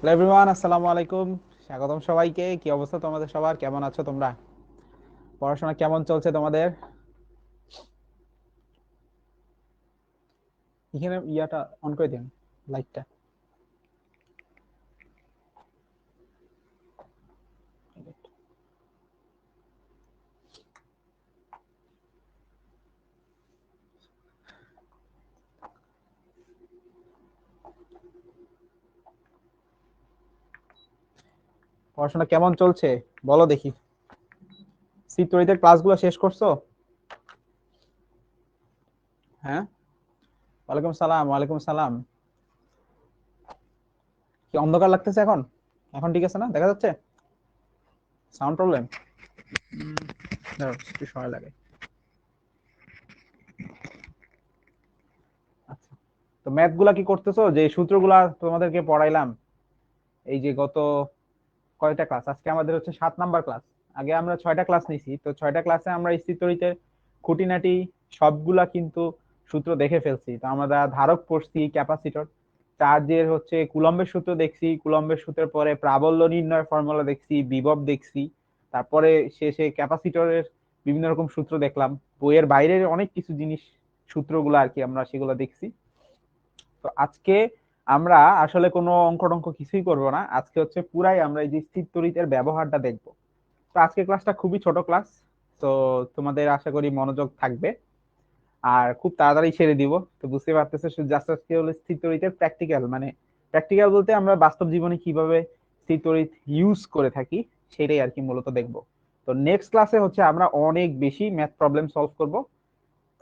Hello everyone, আসসালামু আলাইকুম। স্বাগতম সবাইকে। কি অবস্থা তোমাদের সবার? কেমন আছো তোমরা? পড়াশোনা কেমন চলছে তোমাদের? এখানে ইয়াটা অন করে দিন, লাইটটা। পড়াশোনা কেমন চলছে বলো দেখি। চিত্রনীতির ক্লাসগুলো শেষ করছো? হ্যাঁ, ওয়ালাইকুম সালাম। ওয়ালাইকুম সালাম। কি অন্ধকার লাগতেছে এখন? এখন ঠিক আছে না? দেখা যাচ্ছে? Sound problem? একটু সময় লাগে। আচ্ছা, তো ম্যাথ গুলা কি করতেছো? যে সূত্রগুলা তোমাদেরকে পড়াইলাম, এই যে গত কয়টা ক্লাস, আজকে আমাদের হচ্ছে 7 নাম্বার ক্লাস। আগে আমরা 6টা ক্লাস নিছি, তো 6টা ক্লাসে আমরা স্থিরতরিতের খুঁটিনাটি সবগুলা কিন্তু সূত্র দেখে ফেলছি। তো আমরা ধারক পড়ছি, ক্যাপাসিটর, চার্জের হচ্ছে কুলম্বের সূত্র দেখছি, কুলম্বের সূত্রের পরে প্রাবল্য নির্ণয় ফর্মুলা দেখছি, বিভব দেখছি, তারপরে শেষে ক্যাপাসিটরের বিভিন্ন রকম সূত্র দেখলাম। বইয়ের বাইরের অনেক কিছু জিনিস, সূত্রগুলো আর কি আমরা সেগুলো দেখছি। তো আজকে আমরা আসলে কোনো অঙ্ক টঙ্ক কিছুই করব না, আজকে হচ্ছে পুরাই আমরা এই যে স্থির তড়িতের ব্যবহারটা দেখব। তো আজকে ক্লাসটা খুবই ছোট ক্লাস, তো তোমাদের আশা করি মনোযোগ থাকবে আর খুব তাড়াতাড়ি ছেড়ে দিব। তো বুঝতে পারতেছো, জাস্ট আজকে হলো স্থির তড়িতের প্র্যাকটিক্যাল, মানে প্র্যাকটিক্যাল বলতে আমরা বাস্তব জীবনে কিভাবে স্থির তড়িৎ ইউজ করে থাকি সেটাই আর কি মূলত দেখব। তো নেক্সট ক্লাসে হচ্ছে আমরা অনেক বেশি ম্যাথ প্রবলেম সলভ করব,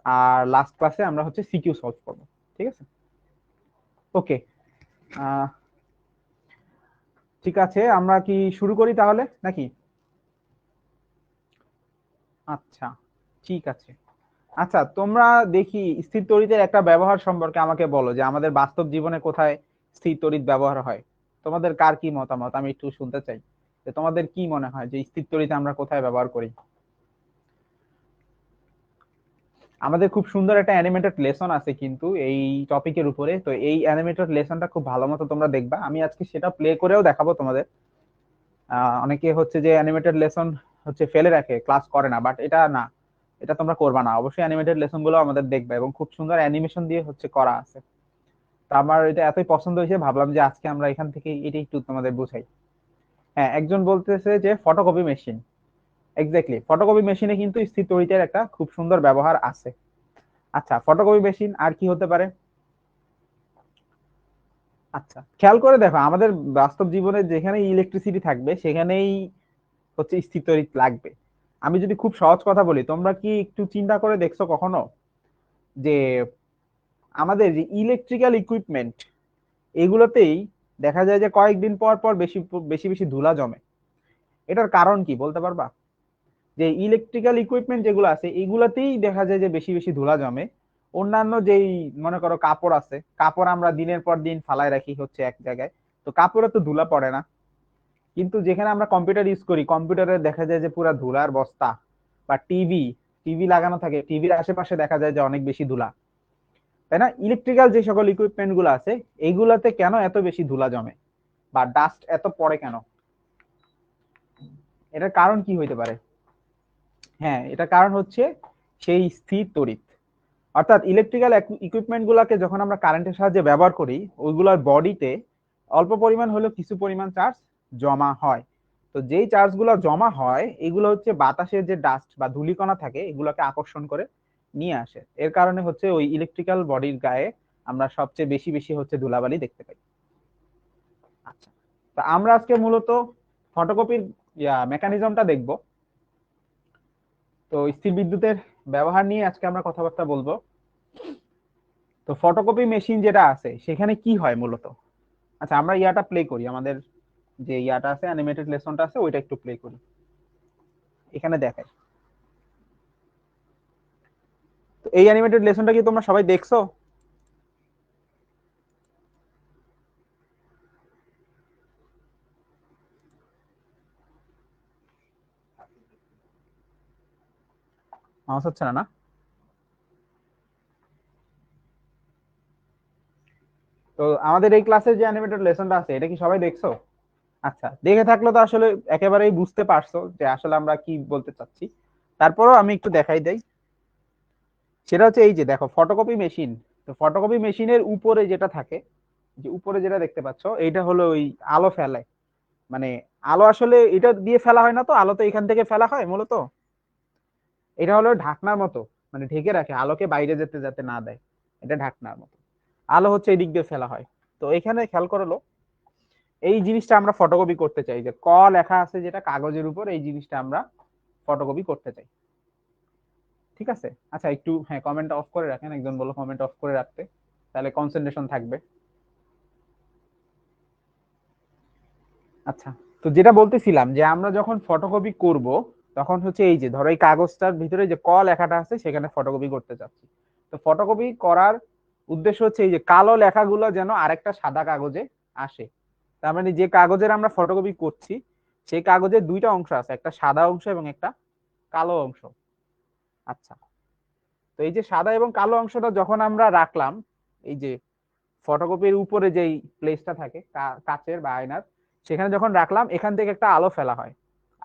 আর লাস্ট ক্লাসে আমরা হচ্ছে সিকিউ সলভ করব। ঠিক আছে? ওকে। ঠিক আছে, আমরা কি শুরু করি তাহলে নাকি? আচ্ছা, ঠিক আছে। আচ্ছা, তোমরা দেখি স্থির তড়িতের একটা ব্যবহার সম্পর্কে আমাকে বলো, যে আমাদের বাস্তব জীবনে কোথায় স্থির তড়িৎ ব্যবহার হয়। তোমাদের কার কি মতামত আমি একটু শুনতে চাই, যে তোমাদের কি মনে হয় যে স্থির তড়িৎ আমরা কোথায় ব্যবহার করি। আমাদের খুব সুন্দর একটা অ্যানিমেটেড লেসন আছে কিন্তু এই টপিকের উপরে, তো এই অ্যানিমেটেড লেসনটা খুব ভালো মতো তোমরা দেখবা, আমি আজকে সেটা প্লে করেও দেখাবো তোমাদের। অনেকে হচ্ছে যে অ্যানিমেটেড লেসন হচ্ছে ফেলে রাখে, ক্লাস করে না, বাট এটা না, এটা তোমরা করবা না, অবশ্যই অ্যানিমেটেড লেসন গুলো আমাদের দেখবা, এবং খুব সুন্দর অ্যানিমেশন দিয়ে হচ্ছে করা আছে। তো আমার এটা এতই পছন্দ হয়েছে, ভাবলাম যে আজকে আমরা এখান থেকে এটা একটু তোমাদের বুঝাই। হ্যাঁ, একজন বলতেছে যে ফটোকপি মেশিন। এক্স্যাক্টলি, ফটোকপি মেশিনে কিন্তু স্থির তড়িতের একটা খুব সুন্দর ব্যবহার আছে। আচ্ছা, ফটোকপি মেশিন আর কি হতে পারে? আচ্ছা, খেয়াল করে দেখো, আমাদের বাস্তব জীবনে যেখানে ইলেকট্রিসিটি থাকবে সেখানেই হচ্ছে স্থির তড়িৎ লাগবে। আমি যদি খুব সহজ কথা বলি, তোমরা কি একটু চিন্তা করে দেখছো কখনো যে আমাদের যে ইলেকট্রিক্যাল ইকুইপমেন্ট, এগুলোতেই দেখা যায় যে কয়েকদিন পর পর বেশি বেশি বেশি ধুলা জমে। এটার কারণ কি বলতে পারবা? যে ইলেকট্রিক্যাল ইকুইপমেন্ট যেগুলো আছে এগুলাতেই দেখা যায় যে বেশি বেশি ধুলা জমে। অন্যান্য যেই মনে করো কাপড় আছে, কাপড় আমরা দিনের পর দিন ফালায় রাখি হচ্ছে এক জায়গায়, তো কাপড়ে তো ধুলা পড়ে না। কিন্তু যেখানে আমরা কম্পিউটার ইউজ করি, কম্পিউটারে দেখা যায় যে পুরা ধুলার বস্তা। বা টিভি, টিভি লাগানো থাকে, টিভির আশেপাশে দেখা যায় যে অনেক বেশি ধুলা। তাই না? ইলেকট্রিক্যাল যে সকল ইকুইপমেন্ট গুলো আছে এইগুলাতে কেন এত বেশি ধুলা জমে বা ডাস্ট এত পড়ে কেন? এটার কারণ কি হইতে পারে? হ্যাঁ, এটা কারণ হচ্ছে সেই স্থির তড়িৎ। অর্থাৎ ইলেকট্রিক্যাল ইকুইপমেন্ট গুলাকে যখন আমরা কারেন্টের সাহায্যে ব্যবহার করি, ওইগুলোর বডিতে অল্প পরিমাণ হলেও কিছু পরিমাণ চার্জ জমা হয়। তো যেই চার্জ গুলো জমা হয় এগুলো হচ্ছে বাতাসের যে ডাস্ট বা ধূলিকণা থাকে এগুলোকে আকর্ষণ করে নিয়ে আসে। এর কারণে হচ্ছে ওই ইলেকট্রিক্যাল বডির গায়ে আমরা সবচেয়ে বেশি বেশি হচ্ছে ধুলাবালি দেখতে পাই। আচ্ছা, তো আমরা আজকে মূলত ফটোকপির মেকানিজমটা দেখব। তো স্থির বিদ্যুতের ব্যবহার নিয়ে আজকে আমরা কথাবার্তা বলবো। তো ফটোকপি মেশিন যেটা আছে সেখানে কি হয় মূলত? আচ্ছা, আমরা ইয়াটা প্লে করি, আমাদের যে ইয়াটা আছে অ্যানিমেটেড লেসনটা আছে ওইটা একটু প্লে করি, এখানে দেখাই। তো এই অ্যানিমেটেড লেসনটা কি তোমরা সবাই দেখছো? মাউস হচ্ছে না, না? তো আমাদের এই ক্লাসের যে অ্যানিমেটেড লেসনটা আছে এটা কি সবাই দেখছো? আচ্ছা, দেখে থাকলে তো আসলে একেবারেই বুঝতে পারছো যে আসলে আমরা কি বলতে চাচ্ছি। তারপরেও আমি একটু দেখাই দেই। সেটা হচ্ছে এই যে দেখো ফটোকপি মেশিন। তো ফটোকপি মেশিনের উপরে যেটা থাকে, যে উপরে যেটা দেখতে পাচ্ছ, এইটা হলো ওই আলো ফেলে। মানে আলো আসলে এটা দিয়ে ফেলা হয় না, তো আলো তো এখান থেকে ফেলা হয় মূলত। এটা হলো ঢাকনার মতো, মানে ঢেকে রাখে আলোকে বাইরে যেতে যাতে না দেয়। এটা ঢাকনার মতো, আলো হচ্ছে এই দিক দিয়ে ফেলা হয়। তো এখানে খেয়াল করলো, এই জিনিসটা আমরা ফটোকপি করতে চাই, যে ক লেখা আছে যেটা কাগজের উপর, এই জিনিসটা আমরা ফটোকপি করতে চাই। ঠিক আছে, আচ্ছা একটু হ্যাঁ কমেন্ট অফ করে রাখেন, একজন বলো কমেন্ট অফ করে রাখতে, তাহলে কনসেন্ট্রেশন থাকবে। আচ্ছা, তো যেটা বলতেছিলাম যে আমরা যখন ফটোকপি করব, তখন হচ্ছে এই যে ধরো এই কাগজটার ভিতরে যে ক লেখাটা আছে সেখানে ফটোকপি করতে চাচ্ছি। তো ফটোকপি করার উদ্দেশ্য হচ্ছে এই যে কালো লেখাগুলো যেন আরেকটা সাদা কাগজে আসে। তার মানে যে কাগজের আমরা ফটোকপি করছি সেই কাগজের দুইটা অংশ আছে, একটা সাদা অংশ এবং একটা কালো অংশ। আচ্ছা, তো এই যে সাদা এবং কালো অংশটা যখন আমরা রাখলাম, এই যে ফটোকপির উপরে যেই প্লেসটা থাকে কাচের বা আয়নার, সেখানে যখন রাখলাম এখান থেকে একটা আলো ফেলা হয়।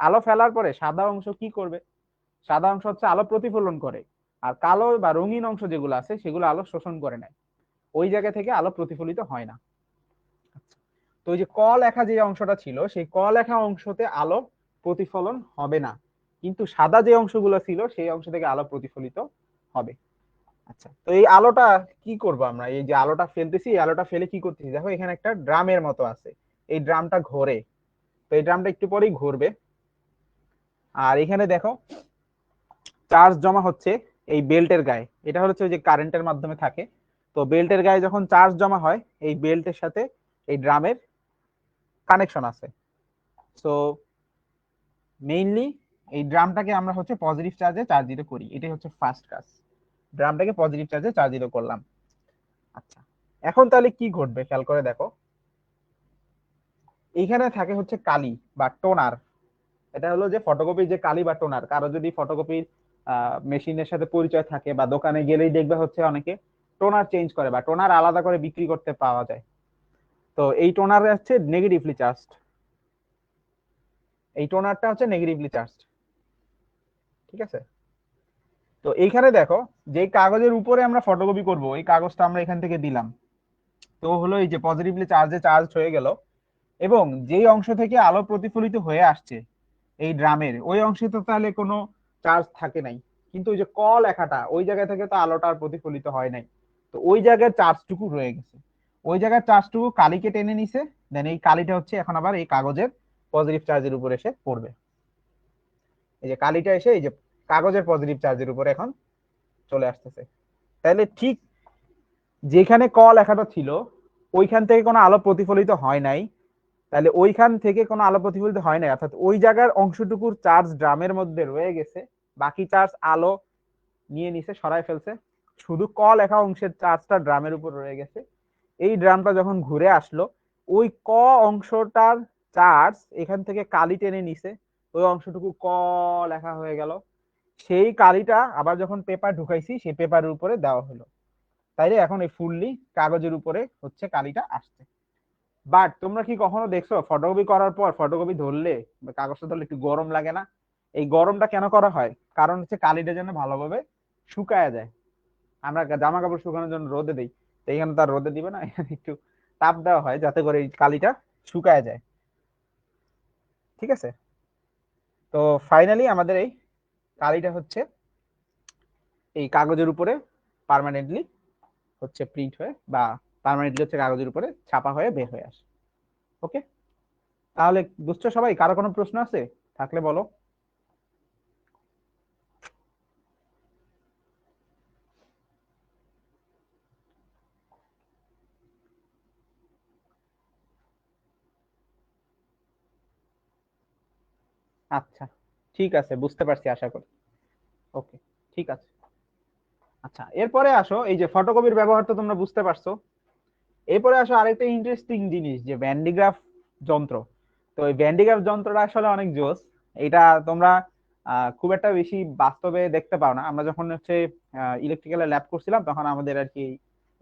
আলো ফেলার পরে সাদা অংশ কি করবে? সাদা অংশ হচ্ছে আলো প্রতিফলন করে, আর কালো বা রঙিন অংশ যেগুলো আছে সেগুলো আলো শোষণ করে নেয়। ওই জায়গা থেকে আলো প্রতিফলিত হয় না। তো ওই যে ক লেখা যে অংশটা ছিল সেই ক লেখা অংশতে আলো প্রতিফলন হবে না, কিন্তু সাদা যে অংশগুলো ছিল সেই অংশ থেকে আলো প্রতিফলিত হবে। আচ্ছা, তো এই আলোটা কি করব আমরা? এই যে আলোটা ফেলতেছি, এই আলোটা ফেলে কি করতেছি, দেখো এখানে একটা ড্রামের মতো আছে, এই ড্রামটা ঘোরে। তো এই ড্রামটা একটু পরেই ঘুরবে। আর এখানে দেখো চার্জ জমা হচ্ছে এই বেল্টের গায়ে, এটা হচ্ছে ওই যে কারেন্টের মাধ্যমে থাকে। তো বেল্টের গায়ে যখন চার্জ জমা হয়, এই বেল্টের সাথে এই ড্রামের কানেকশন আছে। তো মেইনলি এই ড্রামটাকে আমরা হচ্ছে পজিটিভ চার্জে চার্জিত করি, এটাই হচ্ছে ফার্স্ট কাজ। ড্রামটাকে পজিটিভ চার্জে চার্জিত করলাম। আচ্ছা, এখন তাহলে কি ঘটবে খেয়াল করে দেখো। এইখানে থাকে হচ্ছে কালি বা টোনার। এটা হলো যে ফটোকপির যে কালি বা টোনার, কারো যদি ফটোকপির মেশিনের সাথে পরিচয় থাকে বা দোকানে গেলেই দেখবে হচ্ছে অনেকে টোনার চেঞ্জ করে বা টোনার আলাদা করে বিক্রি করতে পাওয়া যায়। তো এই টোনার হচ্ছে নেগেটিভলি চার্জড, এই টোনারটা হচ্ছে নেগেটিভলি চার্জড। ঠিক আছে, তো এইখানে দেখো যে কাগজের উপরে আমরা ফটোকপি করব এই কাগজটা আমরা এখান থেকে দিলাম। তো হলো এই যে পজিটিভলি চার্জে চার্জ হয়ে গেল, এবং যেই অংশ থেকে আলো প্রতিফলিত হয়ে আসছে এই ড্রামের ওই অংশে তো তাহলে কোনো চার্জ থাকে নাই, কিন্তু ওই যে ক লেখাটা ওই জায়গা থেকে তো আলোটা আর প্রতিফলিত হয় নাই। তো ওই জায়গায় চার্জটুকু রয়ে গেছে, ওই জায়গায় চার্জটুকু কালিকে টেনে নিছে। দেন এই কালিটা হচ্ছে এখন আবার এই কাগজের পজিটিভ চার্জের উপর এসে পড়বে। এই যে কালিটা এসে এই যে কাগজের পজিটিভ চার্জের উপর এখন চলে আসতেছে। তাহলে ঠিক যেখানে ক লেখাটা ছিল ওইখান থেকে কোনো আলো প্রতিফলিত হয় নাই, তাহলে ওইখান থেকে কোনো আলো প্রতিফলিত হয় নাই, অর্থাৎ ওই জায়গার অংশটুকুর চার্জ ড্রামের মধ্যে রয়ে গেছে। বাকি চার্জ আলো নিয়ে নিছে, সরাই ফেলছে। শুধু ক লেখা অংশের চার্জটা ড্রামের উপর রয়ে গেছে। এই ড্রামটা যখন ঘুরে আসলো, ওই ক অংশটার চার্জ এখান থেকে কালি টেনে নিছে, ওই অংশটুকু ক লেখা হয়ে গেল। সেই কালিটা আবার যখন পেপার ঢুকাইছি সেই পেপারের উপরে দেওয়া হলো, তাইলে এখন এই ফুললি কাগজের উপরে হচ্ছে কালিটা আসছে। বাট তোমরা কি কখনো দেখছো ফটোকপি করার পর ফটোকপি ধরলে বা কাগজটা ধরলে একটু গরম লাগে না? এই গরমটা কেন করা হয়? কারণ হচ্ছে কালিটা যেন ভালোভাবে শুকায় যায়। আমরা জামা কাপড় শুকানোর জন্য রোদে দিই, তো এখানে তার রোদে দিবে না, এখানে একটু তাপ দেওয়া হয় যাতে করে এই কালিটা শুকায় যায়। ঠিক আছে, তো ফাইনালি আমাদের এই কালিটা হচ্ছে এই কাগজের উপরে পার্মানেন্টলি হচ্ছে প্রিন্ট হয়ে বা পার্মানেন্টলি হচ্ছে কাগজের উপরে ছাপা হয়ে বের হয়ে আসে। ওকে, তাহলে বুঝছো সবাই? কারো কোনো প্রশ্ন আছে থাকলে বলো। আচ্ছা, ঠিক আছে, বুঝতে পারছি আশা করি। ওকে, ঠিক আছে। আচ্ছা, এরপরে আসো, এই যে ফটোকপির ব্যবহার তো তোমরা বুঝতে পারছো। এরপরে আসো আরেকটা ইন্টারেস্টিং জিনিস, যে ভ্যান্ডিগ্রাফ যন্ত্র। তো এই ভ্যান্ডিগ্রাফ যন্ত্রটা আসলে অনেক জোস। এটা তোমরা খুব একটা বেশি বাস্তবে দেখতে পাও না। আমরা যখন হচ্ছে ইলেকট্রিক্যাল ল্যাব করছিলাম তখন আমাদের আর কি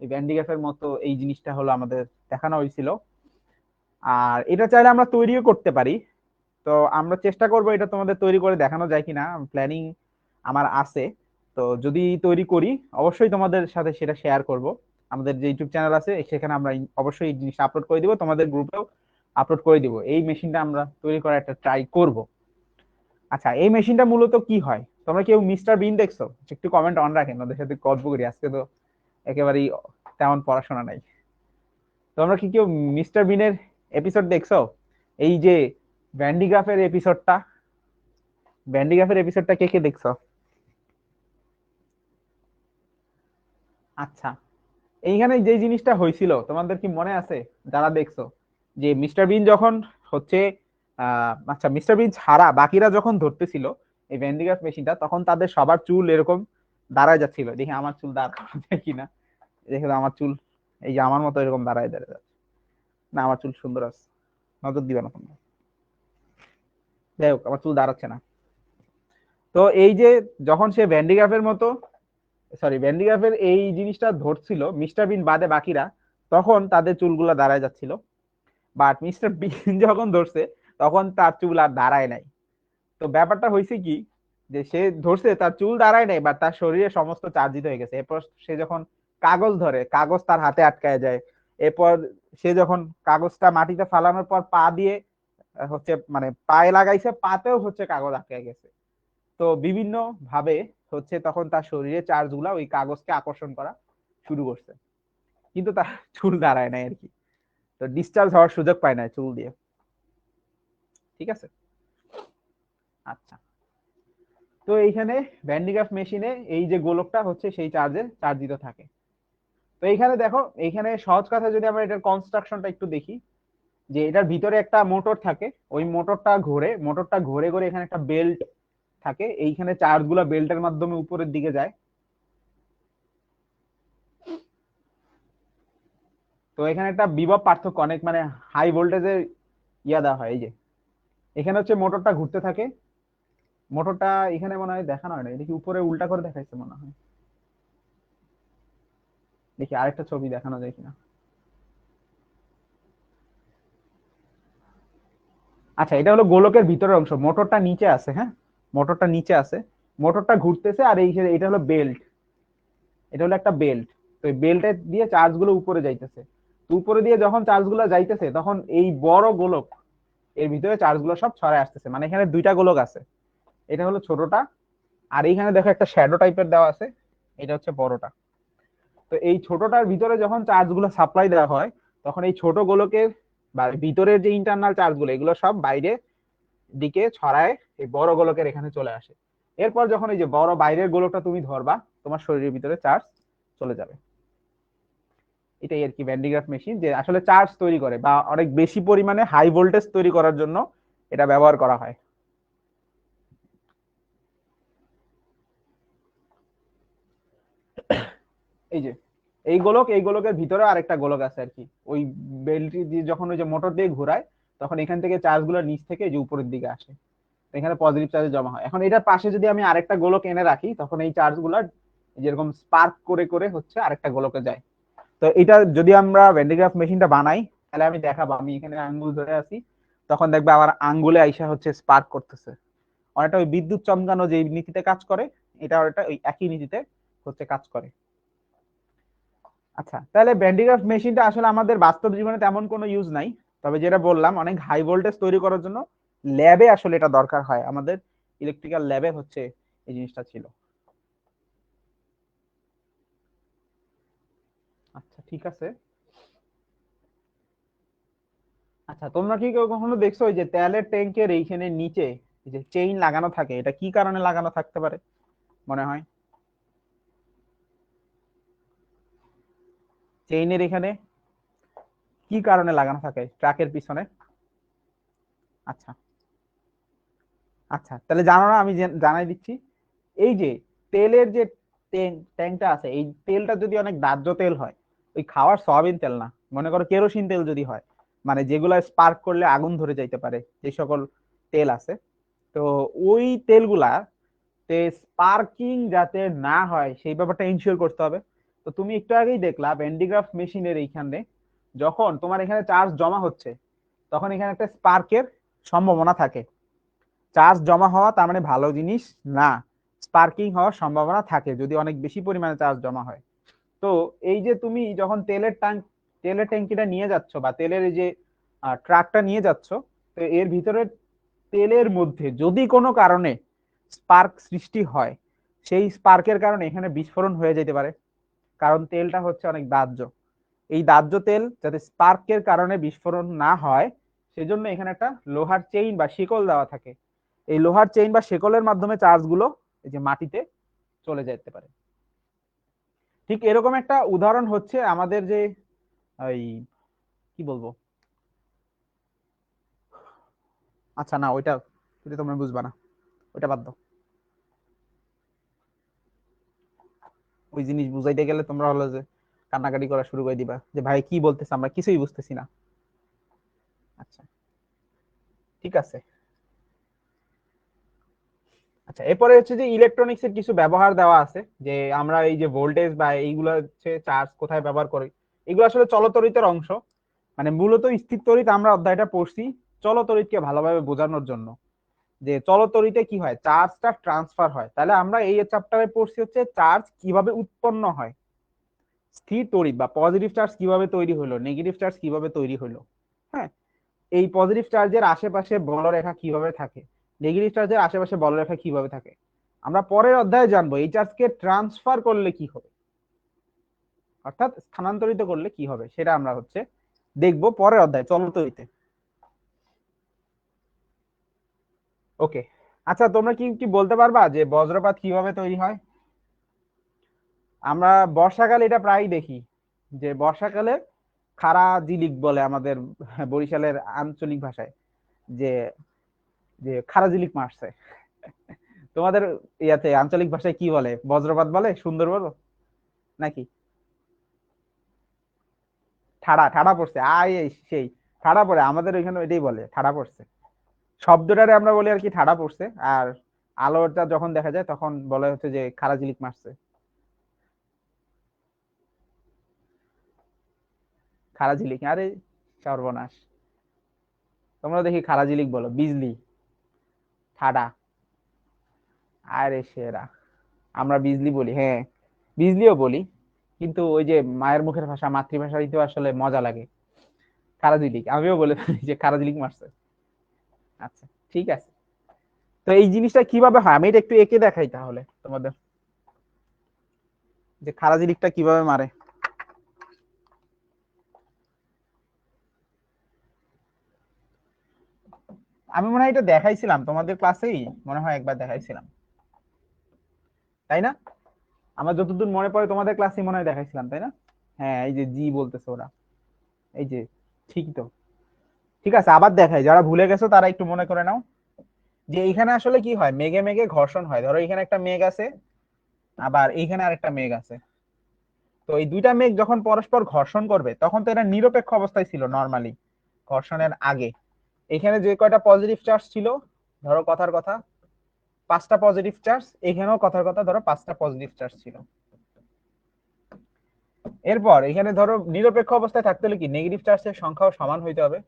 এই ভ্যান্ডিগ্রাফের মতো এই জিনিসটা হলো আমাদের দেখানো হয়েছিল। আর এটা চাইলে আমরা তৈরিও করতে পারি। তো আমরা চেষ্টা করবো এটা তোমাদের তৈরি করে দেখানো যায় কিনা, প্ল্যানিং আমার আছে। তো যদি তৈরি করি অবশ্যই তোমাদের সাথে সেটা শেয়ার করব। আমাদের যে ইউটিউব চ্যানেল আছে সেখানে আমরা অবশ্যই এই জিনিসটা আপলোড করে দিব, তোমাদের গ্রুপেও আপলোড করে দিব। এই মেশিনটা আমরা তৈরি করার একটা ট্রাই করব। আচ্ছা, এই মেশিনটা মূলত কি হয়? তোমরা কেউ মিস্টার বিন দেখছো? একটু কমেন্ট অন রাখেন, ওদের সাথে গল্প করি। আজকে তো একেবারেই তেমন পড়াশোনা নাই। তোমরা কি কেউ মিস্টার বিনের এপিসোড দেখছো? এই যে ভ্যান্ডিগ্রাফের এপিসোডটা, ভ্যান্ডিগ্রাফের এপিসোডটা কে কে দেখছো? আচ্ছা, এইখানে যে জিনিসটা হয়েছিল তোমাদের কি মনে আছে যারা দেখছো? যে মিস্টার বিন যখন হচ্ছে আচ্ছা, মিস্টার বিন ছাড়া বাকিরা যখন ধরতেছিল এই ভ্যান্ডিগ্রাফ মেশিনটা, তখন তাদের সবার চুল এরকম দাঁড়ায় যাচ্ছিল। দেখি আমার চুল দাঁড় যায় কিনা। দেখে তো আমার চুল এই যে আমার মতো এরকম দাঁড়ায় দাঁড়ায় যাচ্ছে। না, আমার চুল সুন্দর আছে, নজর দিবে না তোমরা। যাই হোক, আমার চুল দাঁড়াচ্ছে না। তো এই যে যখন সে ভ্যান্ডিগ্রাফের মতো, সরি, ভ্যান্ডিগ্রাফের এই জিনিসটা ধরছিল মিস্টার বিন বাদে বাকিরা, তখন তাদের চুলগুলা দাঁড়ায় যাচ্ছিল। বাট মিস্টার বিন যখন ধরছে তখন তার চুল আর দাঁড়ায় নাই। তো ব্যাপারটা হয়েছে কি, যে সে ধরছে তার চুল দাঁড়ায় নাই, বাট তার শরীরে সমস্ত চার্জিত হয়ে গেছে। এরপর সে যখন কাগজ ধরে, কাগজ তার হাতে আটকায় যায়। এরপর সে যখন কাগজটা মাটিতে ফালানোর পর পা দিয়ে হচ্ছে মানে পায়ে লাগাইছে, পাতেও হচ্ছে কাগজ আটকে গেছে। তো বিভিন্ন ভাবে হচ্ছে তখন তার শরীরে চার্জ গুলা ওই কাগজকে আকর্ষণ করা শুরু করছে, কিন্তু তার চুল দাঁড়ায় নাই আর কি। তো ডিসচার্জ হওয়ার সুযোগ পায় না চুল দিয়ে। ঠিক আছে। আচ্ছা, তো এইখানে ভ্যান্ডিগ্রাফ মেশিনে এই যে গোলকটা হচ্ছে সেই চার্জে চার্জিত থাকে। তো এইখানে দেখো, এইখানে সহজ কথা যদি আমরা এটার কনস্ট্রাকশনটা একটু দেখি, যে এটার ভিতরে একটা মোটর থাকে। ওই মোটরটা ঘোরে, মোটরটা ঘুরে ঘুরে এখানে একটা বেল্ট থাকে, এইখানে চার্জ গুলা বেল্টের মাধ্যমে উপরের দিকে যায়। তো এখানে একটা বিভব পার্থক্য অনেক, মানে হাই ভোল্টেজের ইয়া দেওয়া হয়। এই যে এখানে হচ্ছে মোটরটা ঘুরতে থাকে। মোটরটা এখানে মনে হয় দেখানো হয় না, এটা কি উপরে উল্টা করে দেখাইছে মনে হয়। দেখি আরেকটা ছবি দেখানো যায় কিনা। আচ্ছা, এটা হলো গোলকের ভিতরের অংশ, মোটরটা নিচে আছে। হ্যাঁ, মোটরটা নিচে আছে, মোটরটা ঘুরতেছে। আর এই এটা হলো বেল্ট, এটা হলো একটা বেল্ট। তো এই বেল্টের দিয়ে চার্জ গুলো উপরে যাইতেছে। তো উপরে দিয়ে যখন চার্জ গুলো যাইতেছে তখন এই বড় গোলক এর ভিতরে চার্জ গুলো সব ছড়ায় আসতেছে। মানে এখানে দুইটা গোলক আছে, এটা হলো ছোটটা, আর এইখানে দেখো একটা শ্যাডো টাইপের দেওয়া আছে, এটা হচ্ছে বড়টা। তো এই ছোটটার ভিতরে যখন চার্জ গুলো সাপ্লাই দেওয়া হয়, তখন এই ছোট গোলকের বা ভিতরের যে ইন্টারনাল চার্জ গুলো এগুলো সব বাইরে দিকে ছড়ায় এই বড় গোলকের এখানে চলে আসে। এরপর যখন এই যে বড় বাইরের গোলকটা তুমি ধরবা, তোমার শরীরের ভিতরে চার্জ চলে যাবে। এটাই আর কি ভ্যান্ডিগ্রাফ মেশিন, যে আসলে চার্জ তৈরি করে বা অনেক বেশি পরিমাণে হাই ভোল্টেজ তৈরি করার জন্য এটা ব্যবহার করা হয়। এই যে এই গোলক, এই গোলকের ভিতরে আরেকটা গোলক আছে আর কি। ওই বেলটি দিয়ে যখন ওই যে মোটর দিয়ে ঘোরায়, তখন এখান থেকে চার্জ গুলো নিচ থেকে এই যে উপরের দিকে আসে। এখানে পজিটিভ চার্জ জমা হয়। এখন এটার পাশে যদি আমি আরেকটা গোলক এনে রাখি, তখন এই চার্জ গুলা যেরকম স্পার্ক করে করে হচ্ছে আরেকটা গোলকে যায়। তো এটা যদি আমরা ভ্যান্ডিগ্রাফ মেশিনটা বানাই, তাহলে আমি দেখাবো। আমি এখানে আঙ্গুল ধরে আছি, তখন দেখবে আমার আঙ্গুলে আইসা হচ্ছে স্পার্ক করতেছে। অনেকটা ওই বিদ্যুৎ চমকানো যে নীতিতে কাজ করে, এটা ওটা ওই একই নীতিতে হচ্ছে কাজ করে। আচ্ছা, তাহলে ভ্যান্ডিগ্রাফ মেশিনটা আসলে আমাদের বাস্তব জীবনে তেমন কোনো ইউজ নাই। তবে যেটা বললাম, অনেক হাই ভোল্টেজ তৈরি করার জন্য ল্যাবে আসলে এটা দরকার হয়। আমাদের ইলেকট্রিক্যাল ল্যাবে হচ্ছে এই জিনিসটা ছিল। আচ্ছা, ঠিক আছে। আচ্ছা, তোমরা কি কেউ কখনো দেখছো ওই যে তেলের ট্যাঙ্কের এইখানে নিচে এই যে চেইন লাগানো থাকে? এটা কি কারণে লাগানো থাকতে পারে মনে হয়? চেইনের এখানে কি কারণে লাগানো থাকে ট্রাকের পিছনে? আচ্ছা, আচ্ছা, তাহলে জানো না, আমি জানাই দিচ্ছি। এই যে তেলের যে ট্যাঙ্কটা আছে, এই তেলটা যদি অনেক দাহ্য তেল হয়, ওই খাওয়ার সয়াবিন তেল না, মনে করো কেরোসিন তেল যদি হয়, মানে যেগুলা স্পার্ক করলে আগুন ধরে যাইতে পারে, যে সকল তেল আছে, তো ওই তেলগুলা তে স্পার্কিং যাতে না হয় সেই ব্যাপারটা ইনশিওর করতে হবে। তো তুমি একটু আগেই দেখলা ভ্যান ডি গ্রাফ মেশিনের এইখানে যখন তোমার এখানে চার্জ জমা হচ্ছে তখন এখানে একটা স্পার্কের সম্ভাবনা থাকে। চার্জ জমা হওয়া তার মানে ভালো জিনিস না, স্পার্কিং হওয়ার সম্ভাবনা থাকে যদি অনেক বেশি পরিমাণে চার্জ জমা হয়। তো এই যে তুমি যখন তেলের ট্যাঙ্কিটা নিয়ে যাচ্ছ বা তেলের এই যে ট্রাকটা নিয়ে যাচ্ছ, তো এর ভিতরে তেলের মধ্যে যদি কোনো কারণে স্পার্ক সৃষ্টি হয়, সেই স্পার্কের কারণে এখানে বিস্ফোরণ হয়ে যেতে পারে। কারণ তেলটা হচ্ছে অনেক দাহ্য। এই দাহ্য তেল যাতে স্পার্কের কারণে বিস্ফোরণ না হয় সেজন্য এখানে একটা লোহার চেইন বা শিকল দেওয়া থাকে। এই লোহার চেইন বা শিকলের মাধ্যমে চার্জ গুলো এই যে মাটিতে চলে যেতে পারে। ঠিক এরকম একটা উদাহরণ হচ্ছে আমাদের যে ওই কি বলবো, আচ্ছা না ওইটা ওইটা তোমরা বুঝবা না, ওইটা বাদ দাও। ওই জিনিস বুঝাইতে গেলে তোমরা হলো যে কান্নাকাটি করা শুরু করে দিবা যে ভাই কি বলতেছে আমরা কিছুই বুঝতেছি না। আচ্ছা ঠিক আছে। আচ্ছা এরপরে হচ্ছে যে ইলেকট্রনিক্স এর কিছু ব্যবহার দেওয়া আছে, যে আমরা এই যে ভোল্টেজ বা এইগুলো হচ্ছে চার্জ কোথায় ব্যবহার করি, এগুলো আসলে চলতরিতের অংশ। মানে মূলত স্থির তড়িৎ আমরা অধ্যায়টা পড়ছি চলতরিৎকে ভালোভাবে বোঝানোর জন্য, যে চলতরিতে কি হয় চার্জটা ট্রান্সফার হয়। তাহলে আমরা এই চ্যাপ্টারে পড়ছি হচ্ছে চার্জ কিভাবে উৎপন্ন হয়, স্থির তড়িৎ বা পজিটিভ চার্জ কিভাবে তৈরি হলো, নেগেটিভ চার্জ কিভাবে তৈরি হলো। হ্যাঁ, এই পজিটিভ চার্জের আশেপাশে বলরেখা কিভাবে থাকে, নেগেটিভ চার্জের আশেপাশে বলরেখা কিভাবে থাকে। আমরা পরের অধ্যায়ে জানবো এই চার্জকে ট্রান্সফার করলে কি হবে, অর্থাৎ স্থানান্তরিত করলে কি হবে, সেটা আমরা হচ্ছে দেখবো পরের অধ্যায়ে চলতরিতে। ওকে। আচ্ছা তোমরা কি কি বলতে পারবা যে বজ্রপাত কিভাবে তৈরি হয়? আমরা বর্ষাকালে এটা প্রায় দেখি, যে বর্ষাকালে খারা জিলিক বলে আমাদের বরিশালের আঞ্চলিক ভাষায়, যে যে খারা জিলিক মারছে। তোমাদের ইয়াতে আঞ্চলিক ভাষায় কি বলে, বজ্রপাত বলে, সুন্দর বলো নাকি? ঠাড়া ঠাড়া পড়ছে, এই সেই ঠাড়া পড়ে, আমাদের ওইখানে ওইটাই বলে ঠাড়া পড়ছে। শব্দটারে আমরা বলি আর কি ঠাড়া পড়ছে। আর আলোটা যখন দেখা যায় তখন বলে হচ্ছে যে খারা ঝিলিক মারছে। খারা ঝিলিক, আরে সর্বনাশ। তোমরা দেখি খারা ঝিলিক বলো, বিজলি, ঠাডা, আরে সেরা। আমরা বিজলি বলি, হ্যাঁ বিজলিও বলি, কিন্তু ওই যে মায়ের মুখের ভাষা মাতৃভাষাই তো আসলে মজা লাগে। খারা ঝিলিক আমিও বলে ফেলি যে খারা ঝিলিক মারছে। আচ্ছা ঠিক আছে। তো এই জিনিসটা কিভাবে হয় আমি এটা একটু এঁকে দেখাই তাহলে তোমাদের, যে খারা ঝিলিকটা কিভাবে মারে। আমি মনে হয় এটা দেখাইছিলাম তোমাদের ক্লাসেই, মনে হয় একবার দেখাইছিলাম, তাই না? আমার যতদূর মনে পড়ে তোমাদের ক্লাসেই মনে হয় দেখাইছিলাম, তাই না? হ্যাঁ এই যে জি বলতেছে ওরা, এই যে ঠিক তো। ঠিক আছে আবার দেখাই, যারা ভুলে গেছো তারা একটু মনে করে নাও, যে এইখানে আসলে কি হয় মেঘে মেঘে ঘর্ষণ হয়। ধরো এখানে একটা মেঘ আছে, আবার এইখানে আরেকটা মেঘ আছে। তো এই দুইটা মেঘ যখন পরস্পর ঘর্ষণ করবে তখন তো এরা নিরপেক্ষ অবস্থায় ছিল নর্মালি ঘর্ষণের আগে। এখানে যে কয়টা পজিটিভ চার্জ ছিল, ধরো কথার কথা 5টা পজিটিভ চার্জ, এখানেও কথার কথা ধরো 5টা পজিটিভ চার্জ ছিল। এরপর এখানে ধরো নিরপেক্ষ অবস্থায় থাকতে হলে কি নেগেটিভ চার্জের সংখ্যাও সমান হইতে হবে।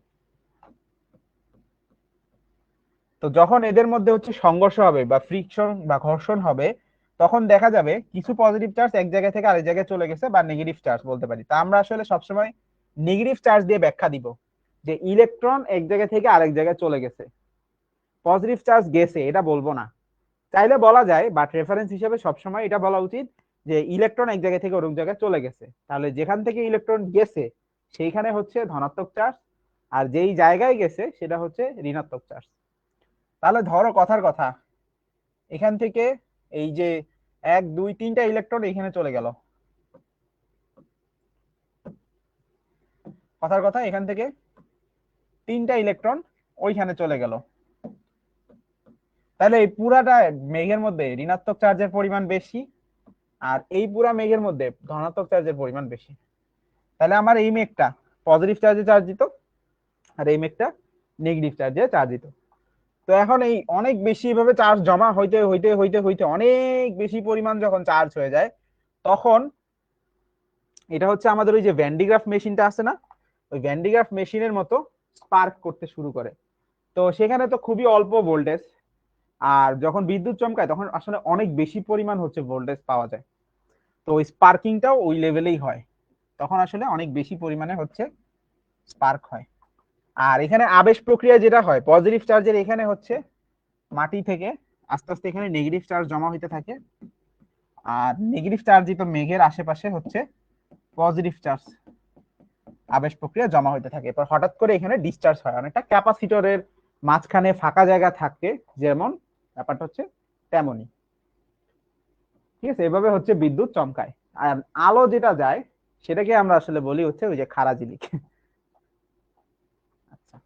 তো যখন এদের মধ্যে হচ্ছে সংঘর্ষ হবে বা ফ্রিকশন বা ঘর্ষণ হবে, তখন দেখা যাবে কিছু পজিটিভ চার্জ এক জায়গা থেকে আরেক জায়গায় চলে গেছে, বা নেগেটিভ চার্জ বলতে পারি। তা আমরা আসলে সবসময় নেগেটিভ চার্জ দিয়ে ব্যাখ্যা দিব, যে ইলেকট্রন এক জায়গা থেকে আরেক জায়গায় চলে গেছে, পজিটিভ চার্জ গেছে এটা বলবো না। চাইলে বলা যায়, বাট রেফারেন্স হিসেবে সবসময় এটা বলা উচিত যে ইলেকট্রন এক জায়গা থেকে অন্য জায়গায় চলে গেছে। তাহলে যেখান থেকে ইলেকট্রন গেছে সেইখানে হচ্ছে ধনাত্মক চার্জ, আর যেই জায়গায় গেছে সেটা হচ্ছে ঋণাত্মক চার্জ। তাহলে ধরো কথার কথা এখান থেকে এই যে 1 2 3টা ইলেকট্রন এখানে চলে গেল, কথার কথা এখান থেকে 3টা ইলেকট্রন ওইখানে চলে গেল। তাহলে এই পুরাটা মেঘের মধ্যে ঋণাত্মক চার্জের পরিমাণ বেশি, আর এই পুরা মেঘের মধ্যে ধনাত্মক চার্জের পরিমাণ বেশি। তাহলে আমার এই মেঘটা পজিটিভ চার্জে চার্জ দিত, আর এই মেঘটা নেগেটিভ চার্জে চার্জ দিত। তো এখন এই অনেক বেশি ভাবে চার্জ জমা হইতে হইতে হইতে হইতে অনেক বেশি পরিমাণ যখন চার্জ হয়ে যায়, তখন এটা হচ্ছে আমাদের ওই যে ভ্যান্ডিগ্রাফ মেশিনটা আছে না, ওই ভ্যান্ডিগ্রাফ মেশিনের মতো স্পার্ক করতে শুরু করে। তো সেখানে তো খুবই অল্প ভোল্টেজ, আর যখন বিদ্যুৎ চমকায় তখন আসলে অনেক বেশি পরিমাণ হচ্ছে ভোল্টেজ পাওয়া যায়। তো ওই স্পার্কিংটাও ওই লেভেলেই হয়, তখন আসলে অনেক বেশি পরিমাণে হচ্ছে স্পার্ক হয়। আর এখানে আবেশ প্রক্রিয়া যেটা হয় পজিটিভ চার্জের, এখানে হচ্ছে মাটি থেকে আস্তে আস্তে এখানে নেগেটিভ চার্জ জমা হইতে থাকে, আর নেগেটিভ চার্জিত মেঘের আশেপাশে হচ্ছে পজিটিভ চার্জ আবেশ প্রক্রিয়া জমা হইতে থাকে। এরপর হঠাৎ করে এখানে ডিসচার্জ হয়, অনেকটা ক্যাপাসিটরের মাঝখানে ফাঁকা জায়গা থাকে যেমন, ব্যাপারটা হচ্ছে তেমনই। ঠিক আছে, এভাবে হচ্ছে বিদ্যুৎ চমকায়। আর আলো যেটা যায় সেটাকে আমরা আসলে বলি হচ্ছে ওই যে খাড়া ঝিলিক। আচ্ছা,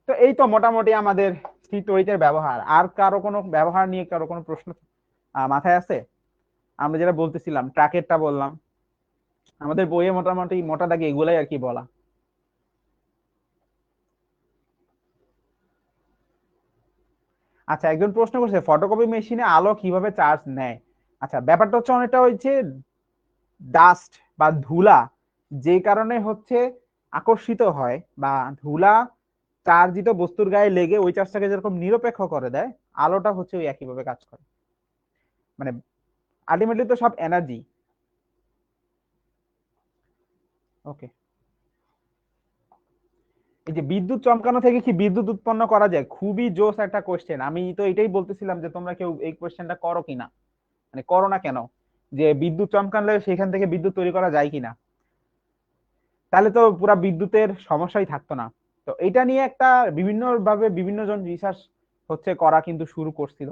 তো এই তো মোটামুটি আমাদের স্থির তড়িতের ব্যবহার। আর কারো কোনো ব্যবহার নিয়ে কারো কোনো প্রশ্ন মাথায় আছে? আমরা যেটা বলতেছিলাম ট্রাকেরটা বললাম, আমাদের বইয়ে মোটামুটি মোটা দাগে এগুলাই আর কি বলা। আচ্ছা, একজন প্রশ্ন করছে ফটোকপি মেশিনে আলো কিভাবে চার্জ নেয়। আচ্ছা, ব্যাপারটা হচ্ছে অনেকটা হচ্ছে ডাস্ট বা ধুলা যে কারণে হচ্ছে আকর্ষিত হয়, বা ধুলা চার্জিত বস্তুর গায়ে লেগে ওই চার্জটাকে যেরকম নিরপেক্ষ করে দেয়, আলোটা হচ্ছে ওই একইভাবে কাজ করে। মানে আলটিমেটলি তো সব এনার্জি। ওকে, এই যে বিদ্যুৎ চমকানো থেকে কি বিদ্যুৎ উৎপন্ন করা যায়, খুবই জোস একটা কোশ্চেন। আমি তো এটাই বলতেছিলাম যে তোমরা কেউ এই কোশ্চেনটা করো কিনা, মানে করো না কেন, যে বিদ্যুৎ চমকালে সেখান থেকে বিদ্যুৎ তৈরি করা যায় কিনা। তাহলে তো পুরা বিদ্যুতের সমস্যাই থাকতো না। তো এটা নিয়ে একটা বিভিন্ন ভাবে বিভিন্ন জন রিসার্চ হচ্ছে করা কিন্তু শুরু করছিল।